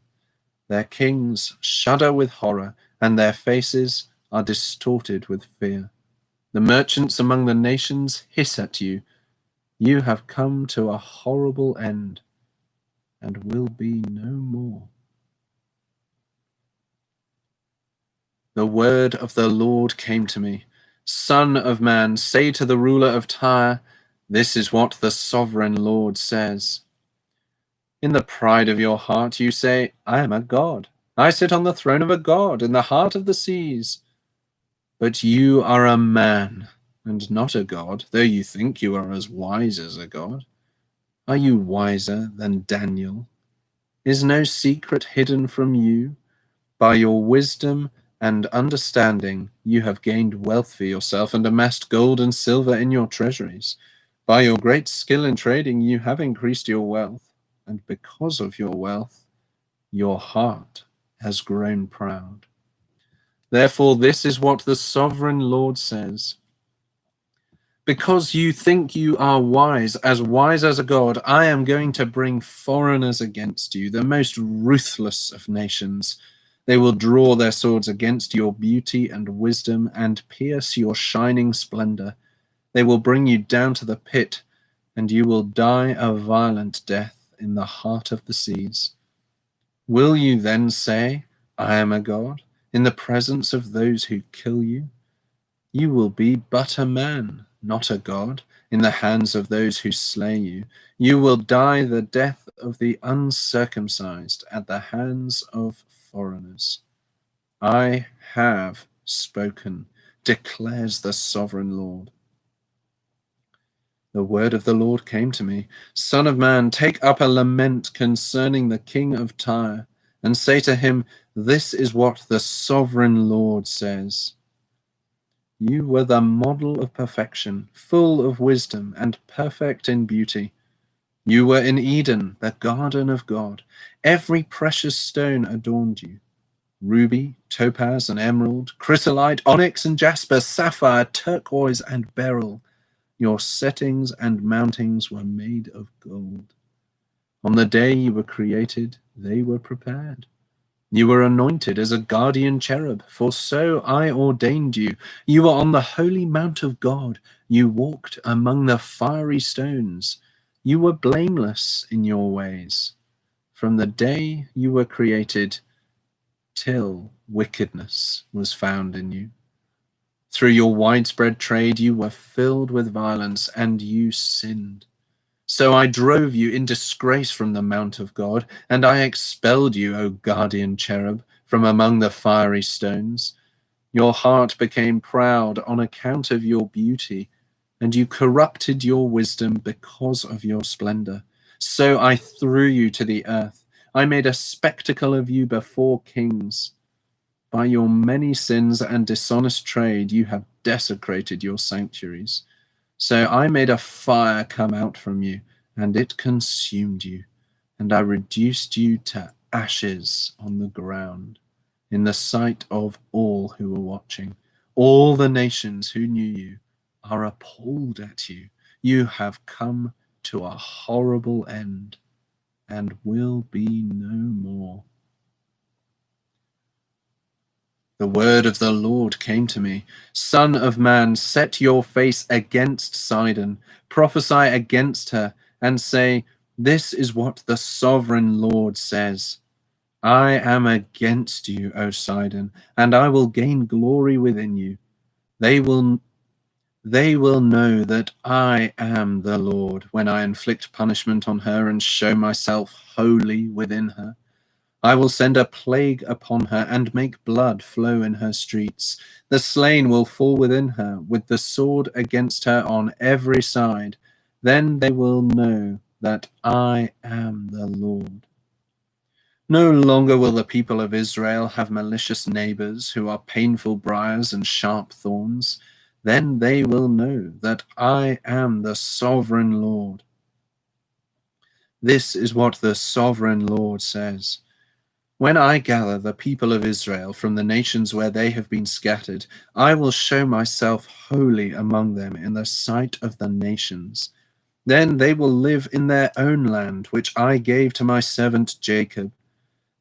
Their kings shudder with horror, and their faces are distorted with fear. The merchants among the nations hiss at you. You have come to a horrible end and will be no more. The word of the Lord came to me. Son of man, say to the ruler of Tyre, this is what the sovereign Lord says. In the pride of your heart you say, I am a god. I sit on the throne of a god in the heart of the seas. But you are a man and not a god, though you think you are as wise as a god. Are you wiser than Daniel? Is no secret hidden from you? By your wisdom and understanding you have gained wealth for yourself and amassed gold and silver in your treasuries. By your great skill in trading you have increased your wealth, and because of your wealth your heart has grown proud. Therefore this is what the sovereign Lord says. Because you think you are wise as a god, I am going to bring foreigners against you, the most ruthless of nations. They will draw their swords against your beauty and wisdom and pierce your shining splendor. They will bring you down to the pit, and you will die a violent death in the heart of the seas. Will you then say, I am a god, in the presence of those who kill you? You will be but a man, not a god, in the hands of those who slay you. You will die the death of the uncircumcised at the hands of foreigners. I have spoken, declares the sovereign Lord. The word of the Lord came to me. Son of man, take up a lament concerning the king of Tyre, and say to him, this is what the sovereign Lord says. You were the model of perfection, full of wisdom and perfect in beauty. You were in Eden, the garden of God. Every precious stone adorned you. Ruby, topaz and emerald, chrysolite, onyx and jasper, sapphire, turquoise and beryl. Your settings and mountings were made of gold. On the day you were created, they were prepared. You were anointed as a guardian cherub, for so I ordained you. You were on the holy mount of God. You walked among the fiery stones. You were blameless in your ways. From the day you were created till wickedness was found in you. Through your widespread trade, you were filled with violence, and you sinned. So I drove you in disgrace from the mount of God, and I expelled you, O guardian cherub, from among the fiery stones. Your heart became proud on account of your beauty, and you corrupted your wisdom because of your splendor. So I threw you to the earth. I made a spectacle of you before kings. By your many sins and dishonest trade, you have desecrated your sanctuaries. So I made a fire come out from you, and it consumed you, and I reduced you to ashes on the ground, in the sight of all who were watching. All the nations who knew you are appalled at you. You have come to a horrible end, and will be no more. The word of the Lord came to me. Son of man, set your face against Sidon, prophesy against her, and say, this is what the sovereign Lord says. I am against you, O Sidon, and I will gain glory within you. They will know that I am the Lord when I inflict punishment on her and show myself holy within her. I will send a plague upon her and make blood flow in her streets. The slain will fall within her, with the sword against her on every side. Then they will know that I am the Lord. No longer will the people of Israel have malicious neighbors who are painful briars and sharp thorns. Then they will know that I am the sovereign Lord. This is what the sovereign Lord says. When I gather the people of Israel from the nations where they have been scattered, I will show myself holy among them in the sight of the nations. Then they will live in their own land, which I gave to my servant Jacob.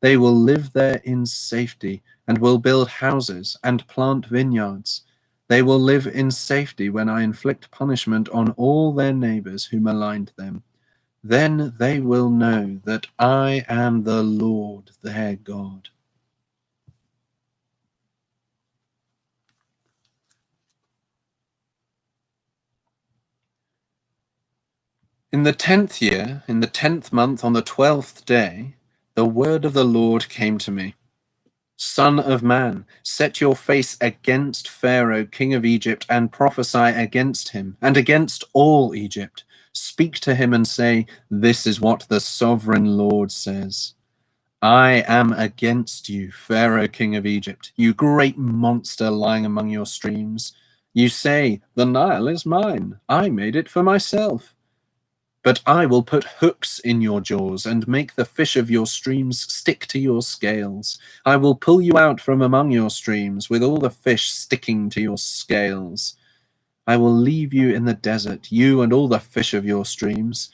They will live there in safety, and will build houses and plant vineyards. They will live in safety when I inflict punishment on all their neighbors who maligned them. Then they will know that I am the Lord their God. In the 10th year, in the 10th month, on the 12th day, the word of the Lord came to me. Son of man, set your face against Pharaoh, king of Egypt, and prophesy against him, and against all Egypt. Speak to him and say, this is what the sovereign Lord says. I am against you, Pharaoh, king of Egypt, you great monster lying among your streams. You say, the Nile is mine. I made it for myself. But I will put hooks in your jaws and make the fish of your streams stick to your scales. I will pull you out from among your streams with all the fish sticking to your scales. I will leave you in the desert, you and all the fish of your streams.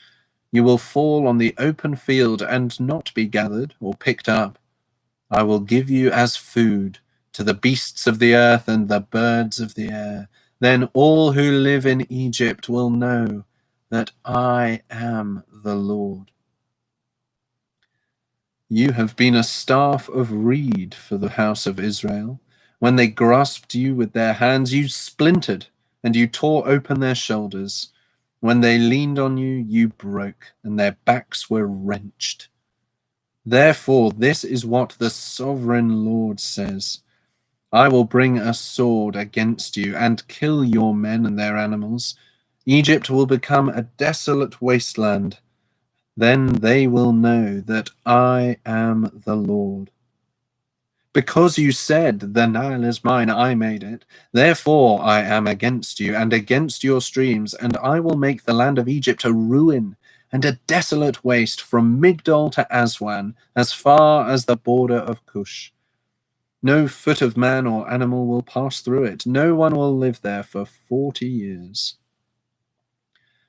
You will fall on the open field and not be gathered or picked up. I will give you as food to the beasts of the earth and the birds of the air. Then all who live in Egypt will know that I am the Lord. You have been a staff of reed for the house of Israel. When they grasped you with their hands, you splintered, and you tore open their shoulders. When they leaned on you, you broke, and their backs were wrenched. Therefore, this is what the sovereign Lord says. I will bring a sword against you and kill your men and their animals. Egypt will become a desolate wasteland. Then they will know that I am the Lord. Because you said, the Nile is mine, I made it. Therefore I am against you and against your streams, and I will make the land of Egypt a ruin and a desolate waste from Migdol to Aswan, as far as the border of Cush. No foot of man or animal will pass through it. No one will live there for 40 years.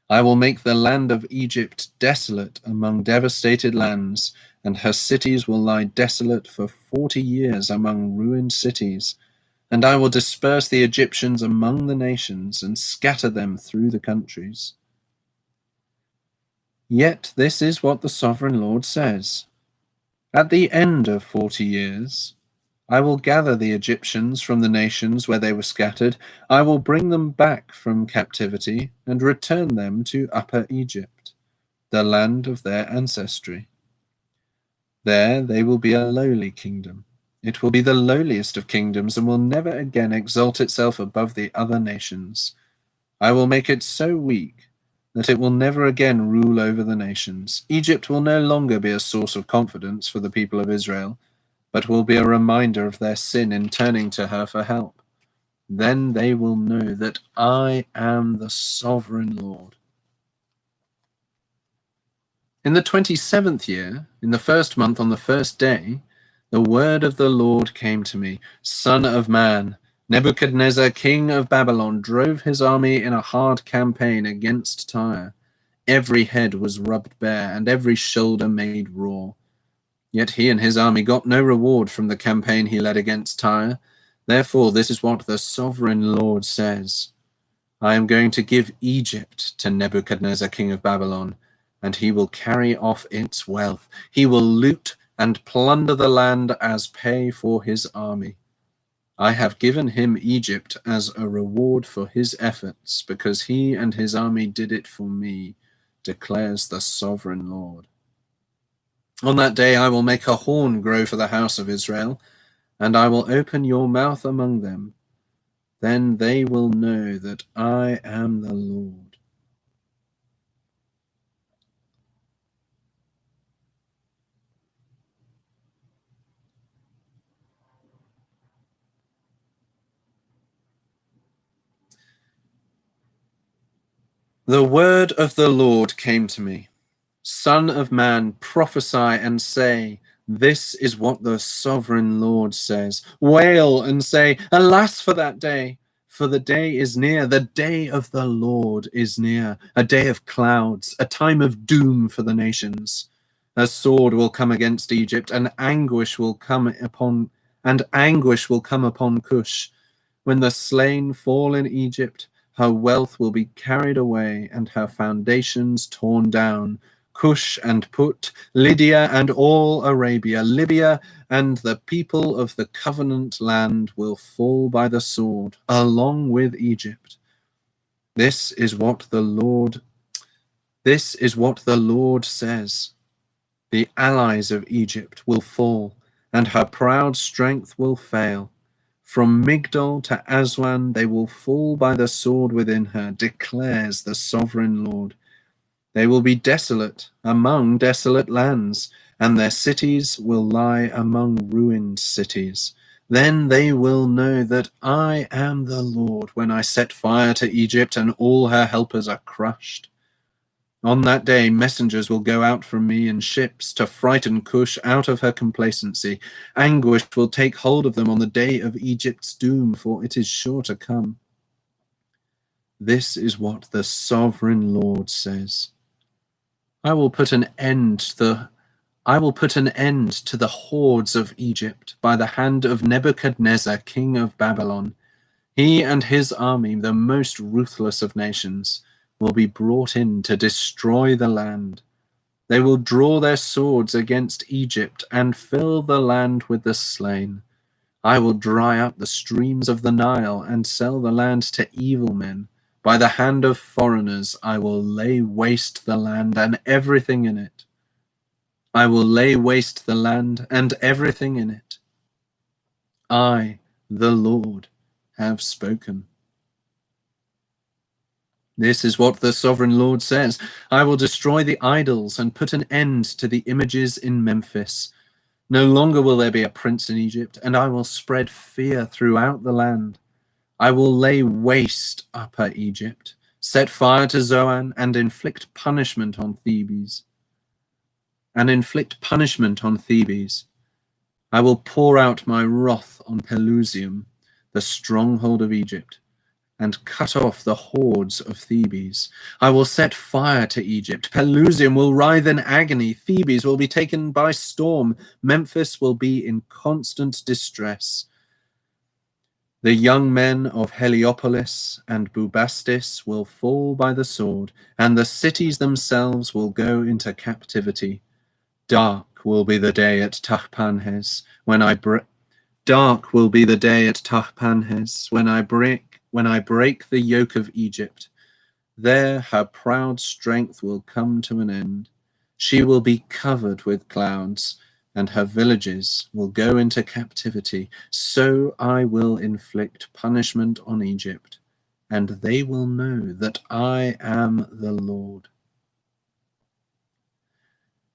I will make the land of Egypt desolate among devastated lands, and her cities will lie desolate for 40 years among ruined cities. And I will disperse the Egyptians among the nations and scatter them through the countries. Yet this is what the sovereign Lord says. At the end of 40 years, I will gather the Egyptians from the nations where they were scattered. I will bring them back from captivity and return them to Upper Egypt, the land of their ancestry. There they will be a lowly kingdom. It will be the lowliest of kingdoms and will never again exalt itself above the other nations. I will make it so weak that it will never again rule over the nations. Egypt will no longer be a source of confidence for the people of Israel, but will be a reminder of their sin in turning to her for help. Then they will know that I am the sovereign Lord. In the 27th year, in the first month, on the first day, the word of the Lord came to me. Son of man, Nebuchadnezzar, king of Babylon, drove his army in a hard campaign against Tyre. Every head was rubbed bare, and every shoulder made raw. Yet he and his army got no reward from the campaign he led against Tyre. Therefore, this is what the sovereign Lord says. I am going to give Egypt to Nebuchadnezzar, king of Babylon, and he will carry off its wealth. He will loot and plunder the land as pay for his army. I have given him Egypt as a reward for his efforts, because he and his army did it for me, declares the sovereign Lord. On that day I will make a horn grow for the house of Israel, and I will open your mouth among them. Then they will know that I am the Lord. The word of the Lord came to me. Son of man, prophesy and say, this is what the sovereign Lord says. Wail and say, alas for that day, for the day is near. The day of the Lord is near, a day of clouds, a time of doom for the nations. A sword will come against Egypt, and anguish will come upon Cush. When the slain fall in Egypt, her wealth will be carried away and her foundations torn down. Cush and Put, Lydia and all Arabia, Libya and the people of the covenant land will fall by the sword, along with Egypt. This is what the Lord says. The allies of Egypt will fall, and her proud strength will fail. From Migdol to Aswan they will fall by the sword within her, declares the sovereign Lord. They will be desolate among desolate lands, and their cities will lie among ruined cities. Then they will know that I am the Lord when I set fire to Egypt and all her helpers are crushed. On that day, messengers will go out from me in ships to frighten Cush out of her complacency. Anguish will take hold of them on the day of Egypt's doom, for it is sure to come. This is what the sovereign Lord says. I will put an end to the hordes of Egypt by the hand of Nebuchadnezzar, king of Babylon. He and his army, the most ruthless of nations, will be brought in to destroy the land. They will draw their swords against Egypt and fill the land with the slain. I will dry up the streams of the Nile and sell the land to evil men. By the hand of foreigners I will lay waste the land and everything in it. I will lay waste the land and everything in it. I, the Lord, have spoken. This is what the sovereign Lord says. I will destroy the idols and put an end to the images in Memphis. No longer will there be a prince in Egypt, and I will spread fear throughout the land. I will lay waste Upper Egypt, set fire to Zoan, and inflict punishment on Thebes. I will pour out my wrath on Pelusium, the stronghold of Egypt, and cut off the hordes of Thebes. I will set fire to Egypt. Pelusium will writhe in agony. Thebes will be taken by storm. Memphis will be in constant distress. The young men of Heliopolis and Bubastis will fall by the sword, and the cities themselves will go into captivity. Dark will be the day at Tahpanhes when I break the yoke of Egypt. There her proud strength will come to an end. She will be covered with clouds, and her villages will go into captivity. So I will inflict punishment on Egypt, and they will know that I am the Lord.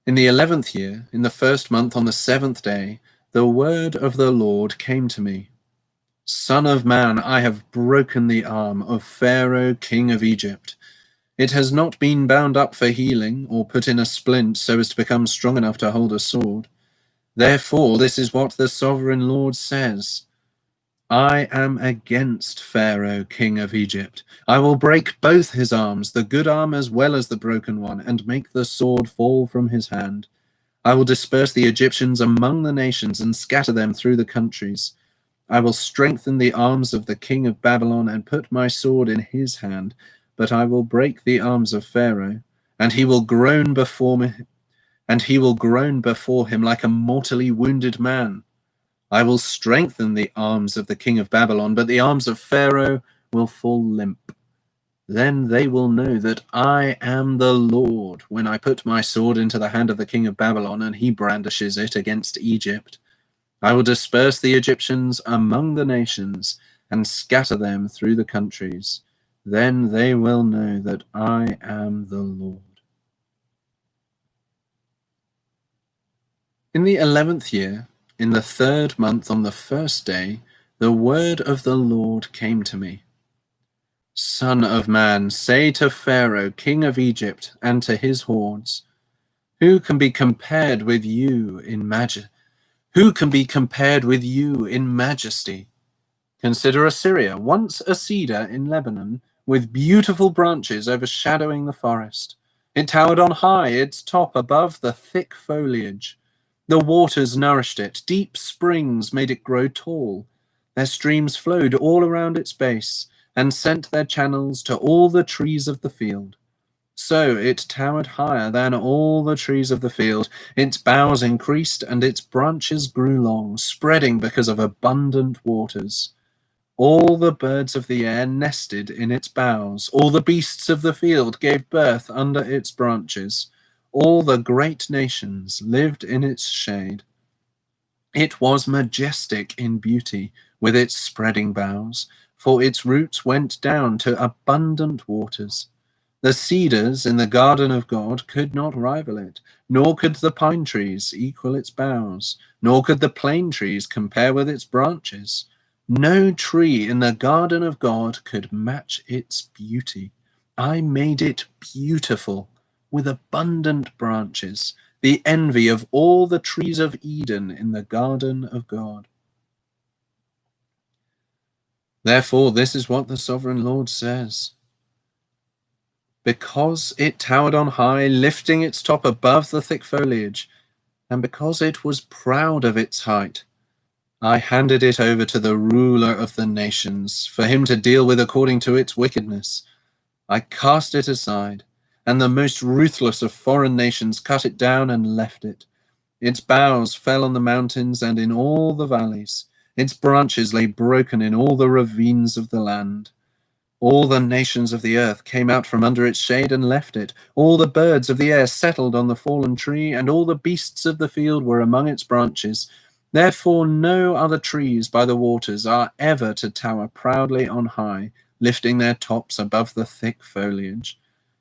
In the 11th year, in the 1st month, on the 7th day, the word of the Lord came to me. Son of man, I have broken the arm of Pharaoh, king of Egypt. It has not been bound up for healing, or put in a splint so as to become strong enough to hold a sword. Therefore, this is what the sovereign Lord says. I am against Pharaoh, king of Egypt. I will break both his arms, the good arm as well as the broken one, and make the sword fall from his hand. I will disperse the Egyptians among the nations and scatter them through the countries. I will strengthen the arms of the king of Babylon and put my sword in his hand, but I will break the arms of Pharaoh, and he will groan before him like a mortally wounded man. I will strengthen the arms of the king of Babylon, but the arms of Pharaoh will fall limp. Then they will know that I am the Lord when I put my sword into the hand of the king of Babylon and he brandishes it against Egypt. I will disperse the Egyptians among the nations and scatter them through the countries. Then they will know that I am the Lord. In the 11th year, in the 3rd month, on the 1st day, the word of the Lord came to me. Son of man, say to Pharaoh, king of Egypt, and to his hordes, who can be compared with you in majesty? Consider Assyria, once a cedar in Lebanon, with beautiful branches overshadowing the forest. It towered on high, its top above the thick foliage. The waters nourished it, deep springs made it grow tall. Their streams flowed all around its base, and sent their channels to all the trees of the field. So it towered higher than all the trees of the field. Its boughs increased, and its branches grew long, spreading because of abundant waters. All the birds of the air nested in its boughs. All the beasts of the field gave birth under its branches. All the great nations lived in its shade. It was majestic in beauty, with its spreading boughs, for its roots went down to abundant waters. The cedars in the garden of God could not rival it, nor could the pine trees equal its boughs, nor could the plane trees compare with its branches. No tree in the garden of God could match its beauty. I made it beautiful, with abundant branches, the envy of all the trees of Eden in the garden of God. Therefore, this is what the sovereign Lord says. Because it towered on high, lifting its top above the thick foliage, and because it was proud of its height, I handed it over to the ruler of the nations, for him to deal with according to its wickedness. I cast it aside, and the most ruthless of foreign nations cut it down and left it. Its boughs fell on the mountains and in all the valleys. Its branches lay broken in all the ravines of the land. All the nations of the earth came out from under its shade and left it. All the birds of the air settled on the fallen tree, and all the beasts of the field were among its branches. Therefore no other trees by the waters are ever to tower proudly on high, lifting their tops above the thick foliage.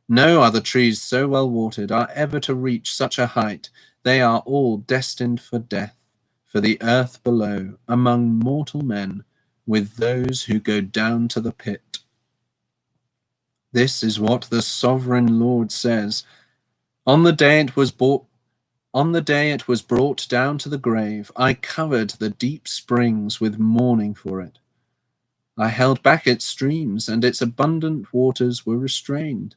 No other trees so well watered are ever to reach such a height. They are all destined for death, for the earth below, among mortal men, with those who go down to the pit. This is what the sovereign Lord says. On the day it was brought down to the grave, I covered the deep springs with mourning for it. I held back its streams, and its abundant waters were restrained.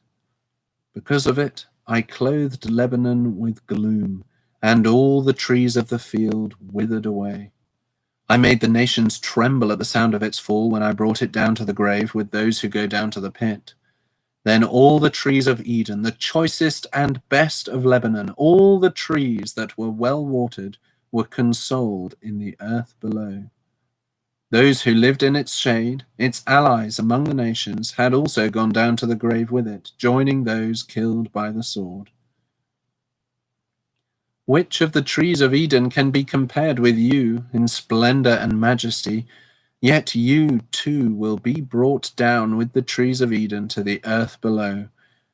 Because of it, I clothed Lebanon with gloom, and all the trees of the field withered away. I made the nations tremble at the sound of its fall when I brought it down to the grave with those who go down to the pit. Then all the trees of Eden, the choicest and best of Lebanon, all the trees that were well watered, were consoled in the earth below. Those who lived in its shade, its allies among the nations, had also gone down to the grave with it, joining those killed by the sword. Which of the trees of Eden can be compared with you in splendor and majesty? Yet you too will be brought down with the trees of Eden to the earth below.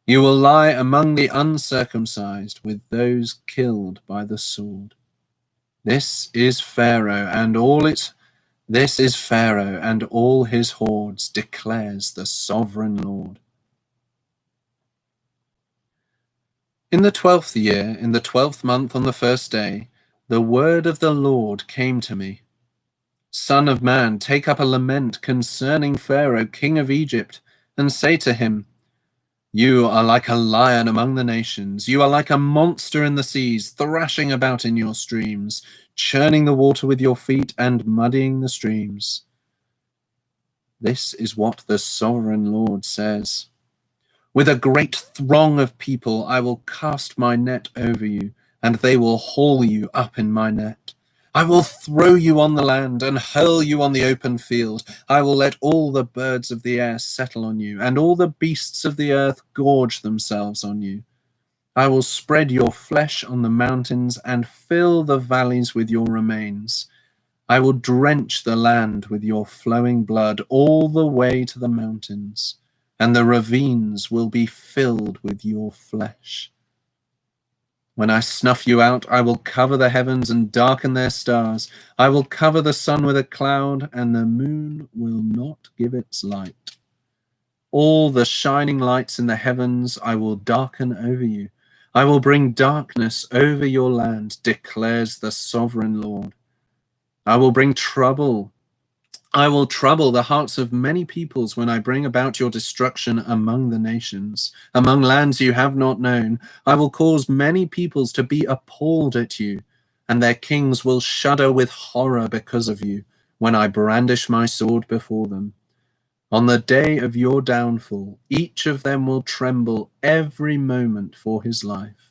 You will lie among the uncircumcised with those killed by the sword. This is Pharaoh and all his hordes, declares the sovereign Lord. In the 12th year, in the 12th month on the first day, the word of the Lord came to me. Son of man, take up a lament concerning Pharaoh, king of Egypt, and say to him, You are like a lion among the nations. You are like a monster in the seas, thrashing about in your streams, churning the water with your feet and muddying the streams. This is what the sovereign Lord says. With a great throng of people I will cast my net over you, and they will haul you up in my net. I will throw you on the land and hurl you on the open field. I will let all the birds of the air settle on you, and all the beasts of the earth gorge themselves on you. I will spread your flesh on the mountains and fill the valleys with your remains. I will drench the land with your flowing blood all the way to the mountains, and the ravines will be filled with your flesh. When I snuff you out, I will cover the heavens and darken their stars. I will cover the sun with a cloud, and the moon will not give its light. All the shining lights in the heavens I will darken over you. I will bring darkness over your land, declares the sovereign Lord. I will trouble the hearts of many peoples when I bring about your destruction among the nations, among lands you have not known. I will cause many peoples to be appalled at you, and their kings will shudder with horror because of you when I brandish my sword before them. On the day of your downfall, each of them will tremble every moment for his life.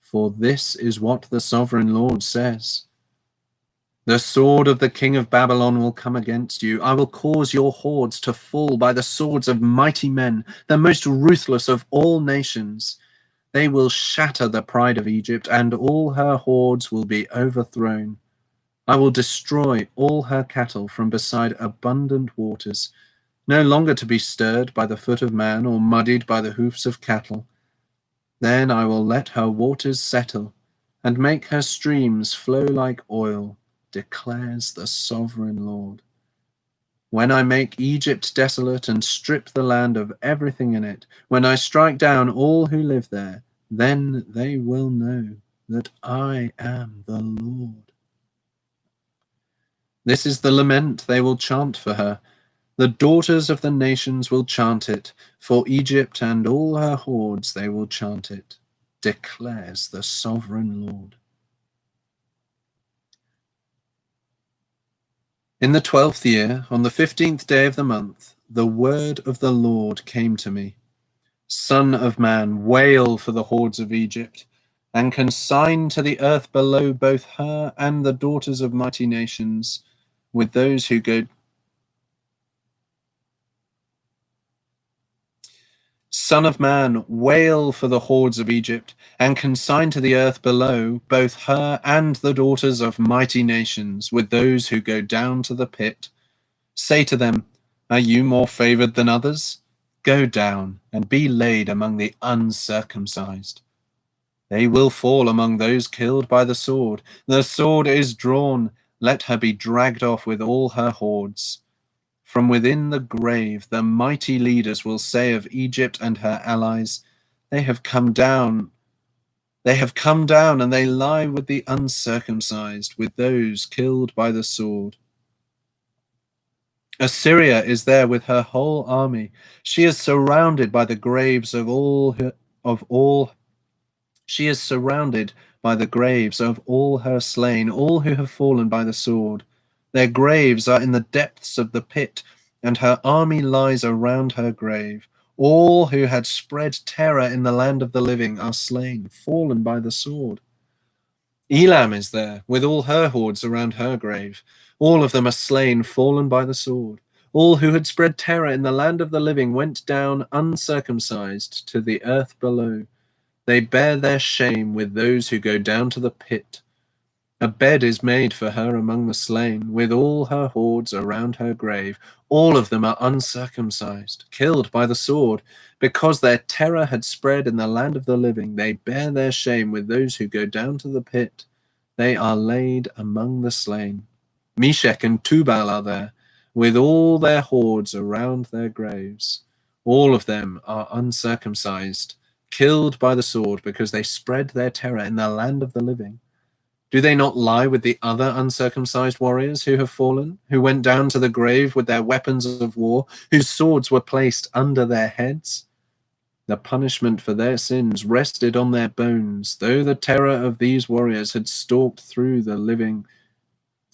For this is what the sovereign Lord says. The sword of the king of Babylon will come against you. I will cause your hordes to fall by the swords of mighty men, the most ruthless of all nations. They will shatter the pride of Egypt, and all her hordes will be overthrown. I will destroy all her cattle from beside abundant waters, no longer to be stirred by the foot of man or muddied by the hoofs of cattle. Then I will let her waters settle and make her streams flow like oil, declares the sovereign Lord. When I make Egypt desolate and strip the land of everything in it, when I strike down all who live there, then they will know that I am the Lord. This is the lament they will chant for her. The daughters of the nations will chant it, for Egypt and all her hordes they will chant it, declares the sovereign Lord. In the 12th year, on the 15th day of the month, the word of the Lord came to me. Son of man, wail for the hordes of Egypt, and consign to the earth below both her and the daughters of mighty nations, with those who go. Son of man, wail for the hordes of Egypt, and consign to the earth below both her and the daughters of mighty nations, with those who go down to the pit. Say to them, are you more favored than others? Go down and be laid among the uncircumcised. They will fall among those killed by the sword. The sword is drawn. Let her be dragged off with all her hordes. From within the grave, the mighty leaders will say of Egypt and her allies, they have come down, and they lie with the uncircumcised, with those killed by the sword. Assyria is there with her whole army. She is surrounded by the graves of all. She is surrounded by the graves of all her slain, all who have fallen by the sword. Their graves are in the depths of the pit, and her army lies around her grave. All who had spread terror in the land of the living are slain, fallen by the sword. Elam is there, with all her hordes around her grave. All of them are slain, fallen by the sword. All who had spread terror in the land of the living went down uncircumcised to the earth below. They bear their shame with those who go down to the pit. A bed is made for her among the slain, with all her hordes around her grave. All of them are uncircumcised, killed by the sword. Because their terror had spread in the land of the living, they bear their shame with those who go down to the pit. They are laid among the slain. Meshech and Tubal are there, with all their hordes around their graves. All of them are uncircumcised, killed by the sword, because they spread their terror in the land of the living. Do they not lie with the other uncircumcised warriors who have fallen, who went down to the grave with their weapons of war, whose swords were placed under their heads? The punishment for their sins rested on their bones, though the terror of these warriors had stalked through the living,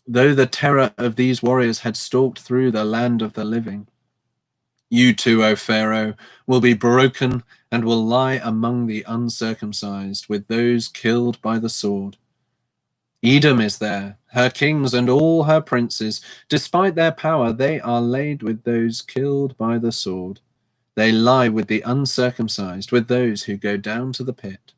though the terror of these warriors had stalked through the land of the living. You too, O Pharaoh, will be broken and will lie among the uncircumcised, with those killed by the sword. Edom is there, her kings and all her princes. Despite their power, they are laid with those killed by the sword. They lie with the uncircumcised, with those who go down to the pit.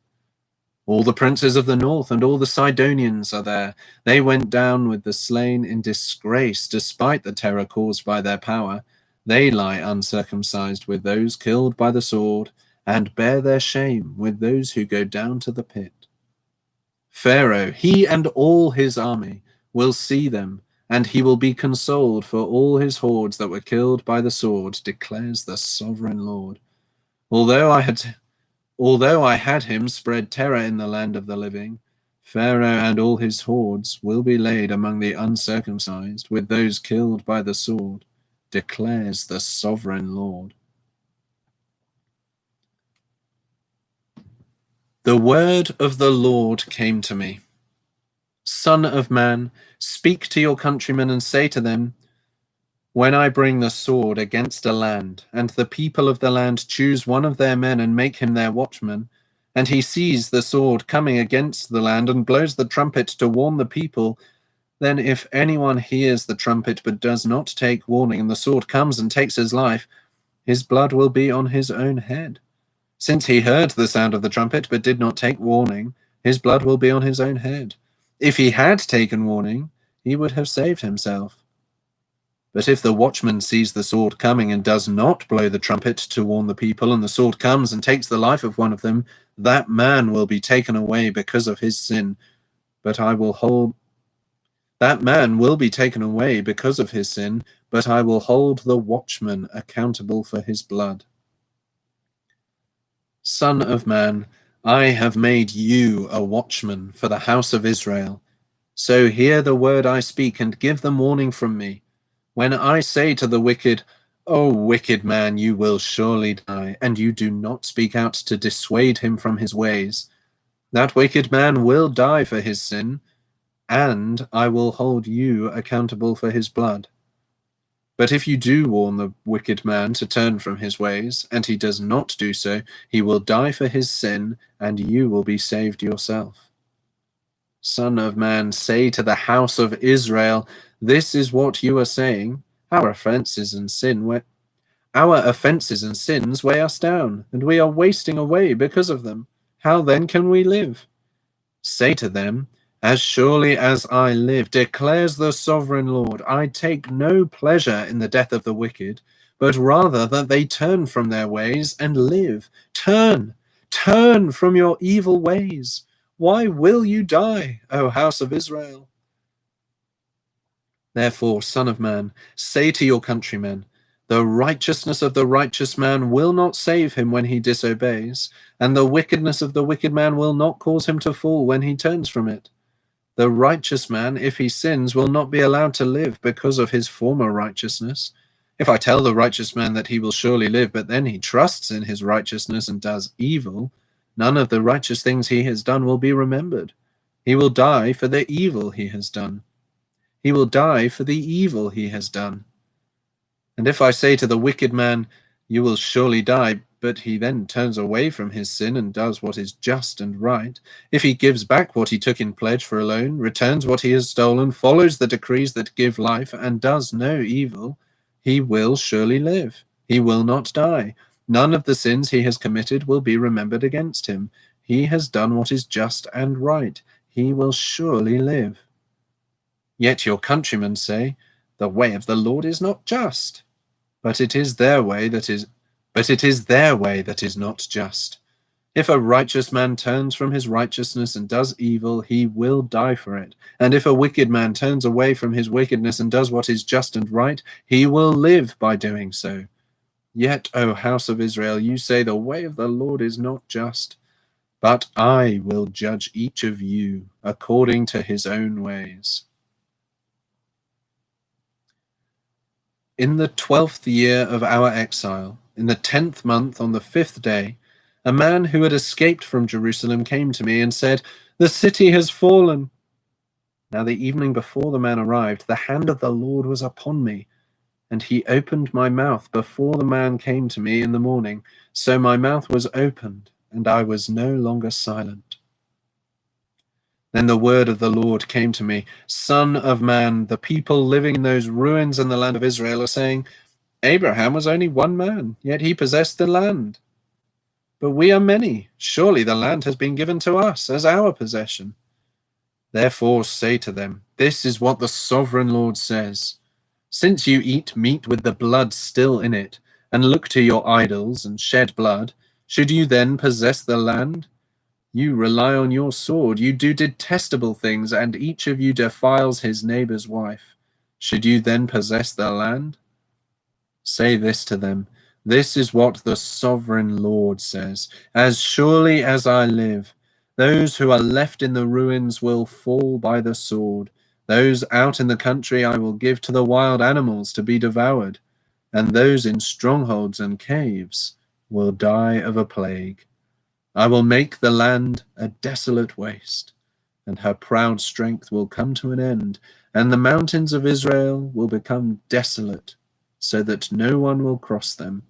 All the princes of the north and all the Sidonians are there. They went down with the slain in disgrace, despite the terror caused by their power. They lie uncircumcised with those killed by the sword, and bear their shame with those who go down to the pit. Pharaoh, he and all his army, will see them, and he will be consoled for all his hordes that were killed by the sword, declares the sovereign Lord. Although I had him spread terror in the land of the living, Pharaoh and all his hordes will be laid among the uncircumcised, with those killed by the sword, declares the sovereign Lord. The word of the Lord came to me. Son of man, speak to your countrymen and say to them, when I bring the sword against a land, and the people of the land choose one of their men and make him their watchman, and he sees the sword coming against the land and blows the trumpet to warn the people, then if anyone hears the trumpet but does not take warning, and the sword comes and takes his life, his blood will be on his own head. Since he heard the sound of the trumpet but did not take warning, his blood will be on his own head. If he had taken warning, he would have saved himself. But if the watchman sees the sword coming and does not blow the trumpet to warn the people, and the sword comes and takes the life of one of them, that man will be taken away because of his sin. But I will hold that man will be taken away because of his sin, but I will hold the watchman accountable for his blood. Son of man, I have made you a watchman for the house of Israel. So hear the word I speak and give them warning from me. When I say to the wicked, O wicked man, you will surely die, and you do not speak out to dissuade him from his ways. That wicked man will die for his sin, and I will hold you accountable for his blood. But if you do warn the wicked man to turn from his ways, and he does not do so, he will die for his sin, and you will be saved yourself. Son of man, say to the house of Israel, this is what you are saying. Our offenses and sins weigh us down, and we are wasting away because of them. How then can we live? Say to them, as surely as I live, declares the sovereign Lord, I take no pleasure in the death of the wicked, but rather that they turn from their ways and live. Turn from your evil ways. Why will you die, O house of Israel? Therefore, Son of man, say to your countrymen, the righteousness of the righteous man will not save him when he disobeys, and the wickedness of the wicked man will not cause him to fall when he turns from it. The righteous man, if he sins, will not be allowed to live because of his former righteousness. If I tell the righteous man that he will surely live, but then he trusts in his righteousness and does evil, none of the righteous things he has done will be remembered. He will die for the evil he has done. He will die for the evil he has done. And if I say to the wicked man, you will surely die, but he then turns away from his sin and does what is just and right, if he gives back what he took in pledge for a loan, returns what he has stolen, follows the decrees that give life, and does no evil, he will surely live. He will not die. None of the sins he has committed will be remembered against him. He has done what is just and right. He will surely live. Yet your countrymen say, the way of the Lord is not just. But it is their way that is not just. If a righteous man turns from his righteousness and does evil, he will die for it. And if a wicked man turns away from his wickedness and does what is just and right, he will live by doing so. Yet, O house of Israel, you say the way of the Lord is not just. But I will judge each of you according to his own ways. In the 12th year of our exile, in the 10th month on the 5th day, a man who had escaped from Jerusalem came to me and said, the city has fallen. Now the evening before the man arrived, the hand of the Lord was upon me, and he opened my mouth before the man came to me in the morning. So my mouth was opened, and I was no longer silent. Then the word of the Lord came to me, Son of man, the people living in those ruins in the land of Israel are saying, Abraham was only one man, yet he possessed the land. But we are many. Surely the land has been given to us as our possession. Therefore say to them, this is what the sovereign Lord says. Since you eat meat with the blood still in it, and look to your idols and shed blood, should you then possess the land? You rely on your sword, you do detestable things, and each of you defiles his neighbor's wife. Should you then possess the land? Say this to them, this is what the sovereign Lord says, as surely as I live, those who are left in the ruins will fall by the sword. Those out in the country I will give to the wild animals to be devoured, and those in strongholds and caves will die of a plague. I will make the land a desolate waste, and her proud strength will come to an end, and the mountains of Israel will become desolate, so that no one will cross them.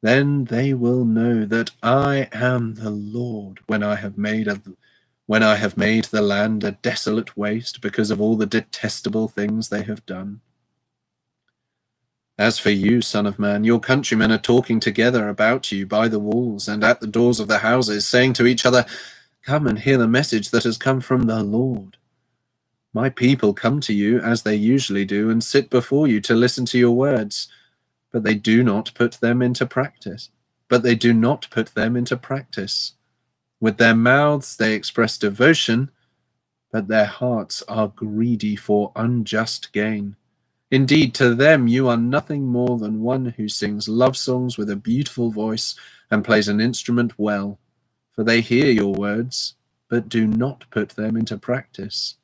Then they will know that I am the Lord when I have made the land a desolate waste because of all the detestable things they have done. As for you, son of man, your countrymen are talking together about you by the walls and at the doors of the houses, saying to each other, come and hear the message that has come from the Lord. My people come to you as they usually do and sit before you to listen to your words, but they do not put them into practice. With their mouths they express devotion, but their hearts are greedy for unjust gain. Indeed, to them you are nothing more than one who sings love songs with a beautiful voice and plays an instrument well, for they hear your words, but do not put them into practice.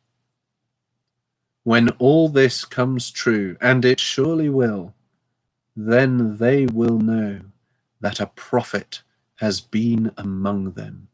When all this comes true, and it surely will, Then they will know that a prophet has been among them.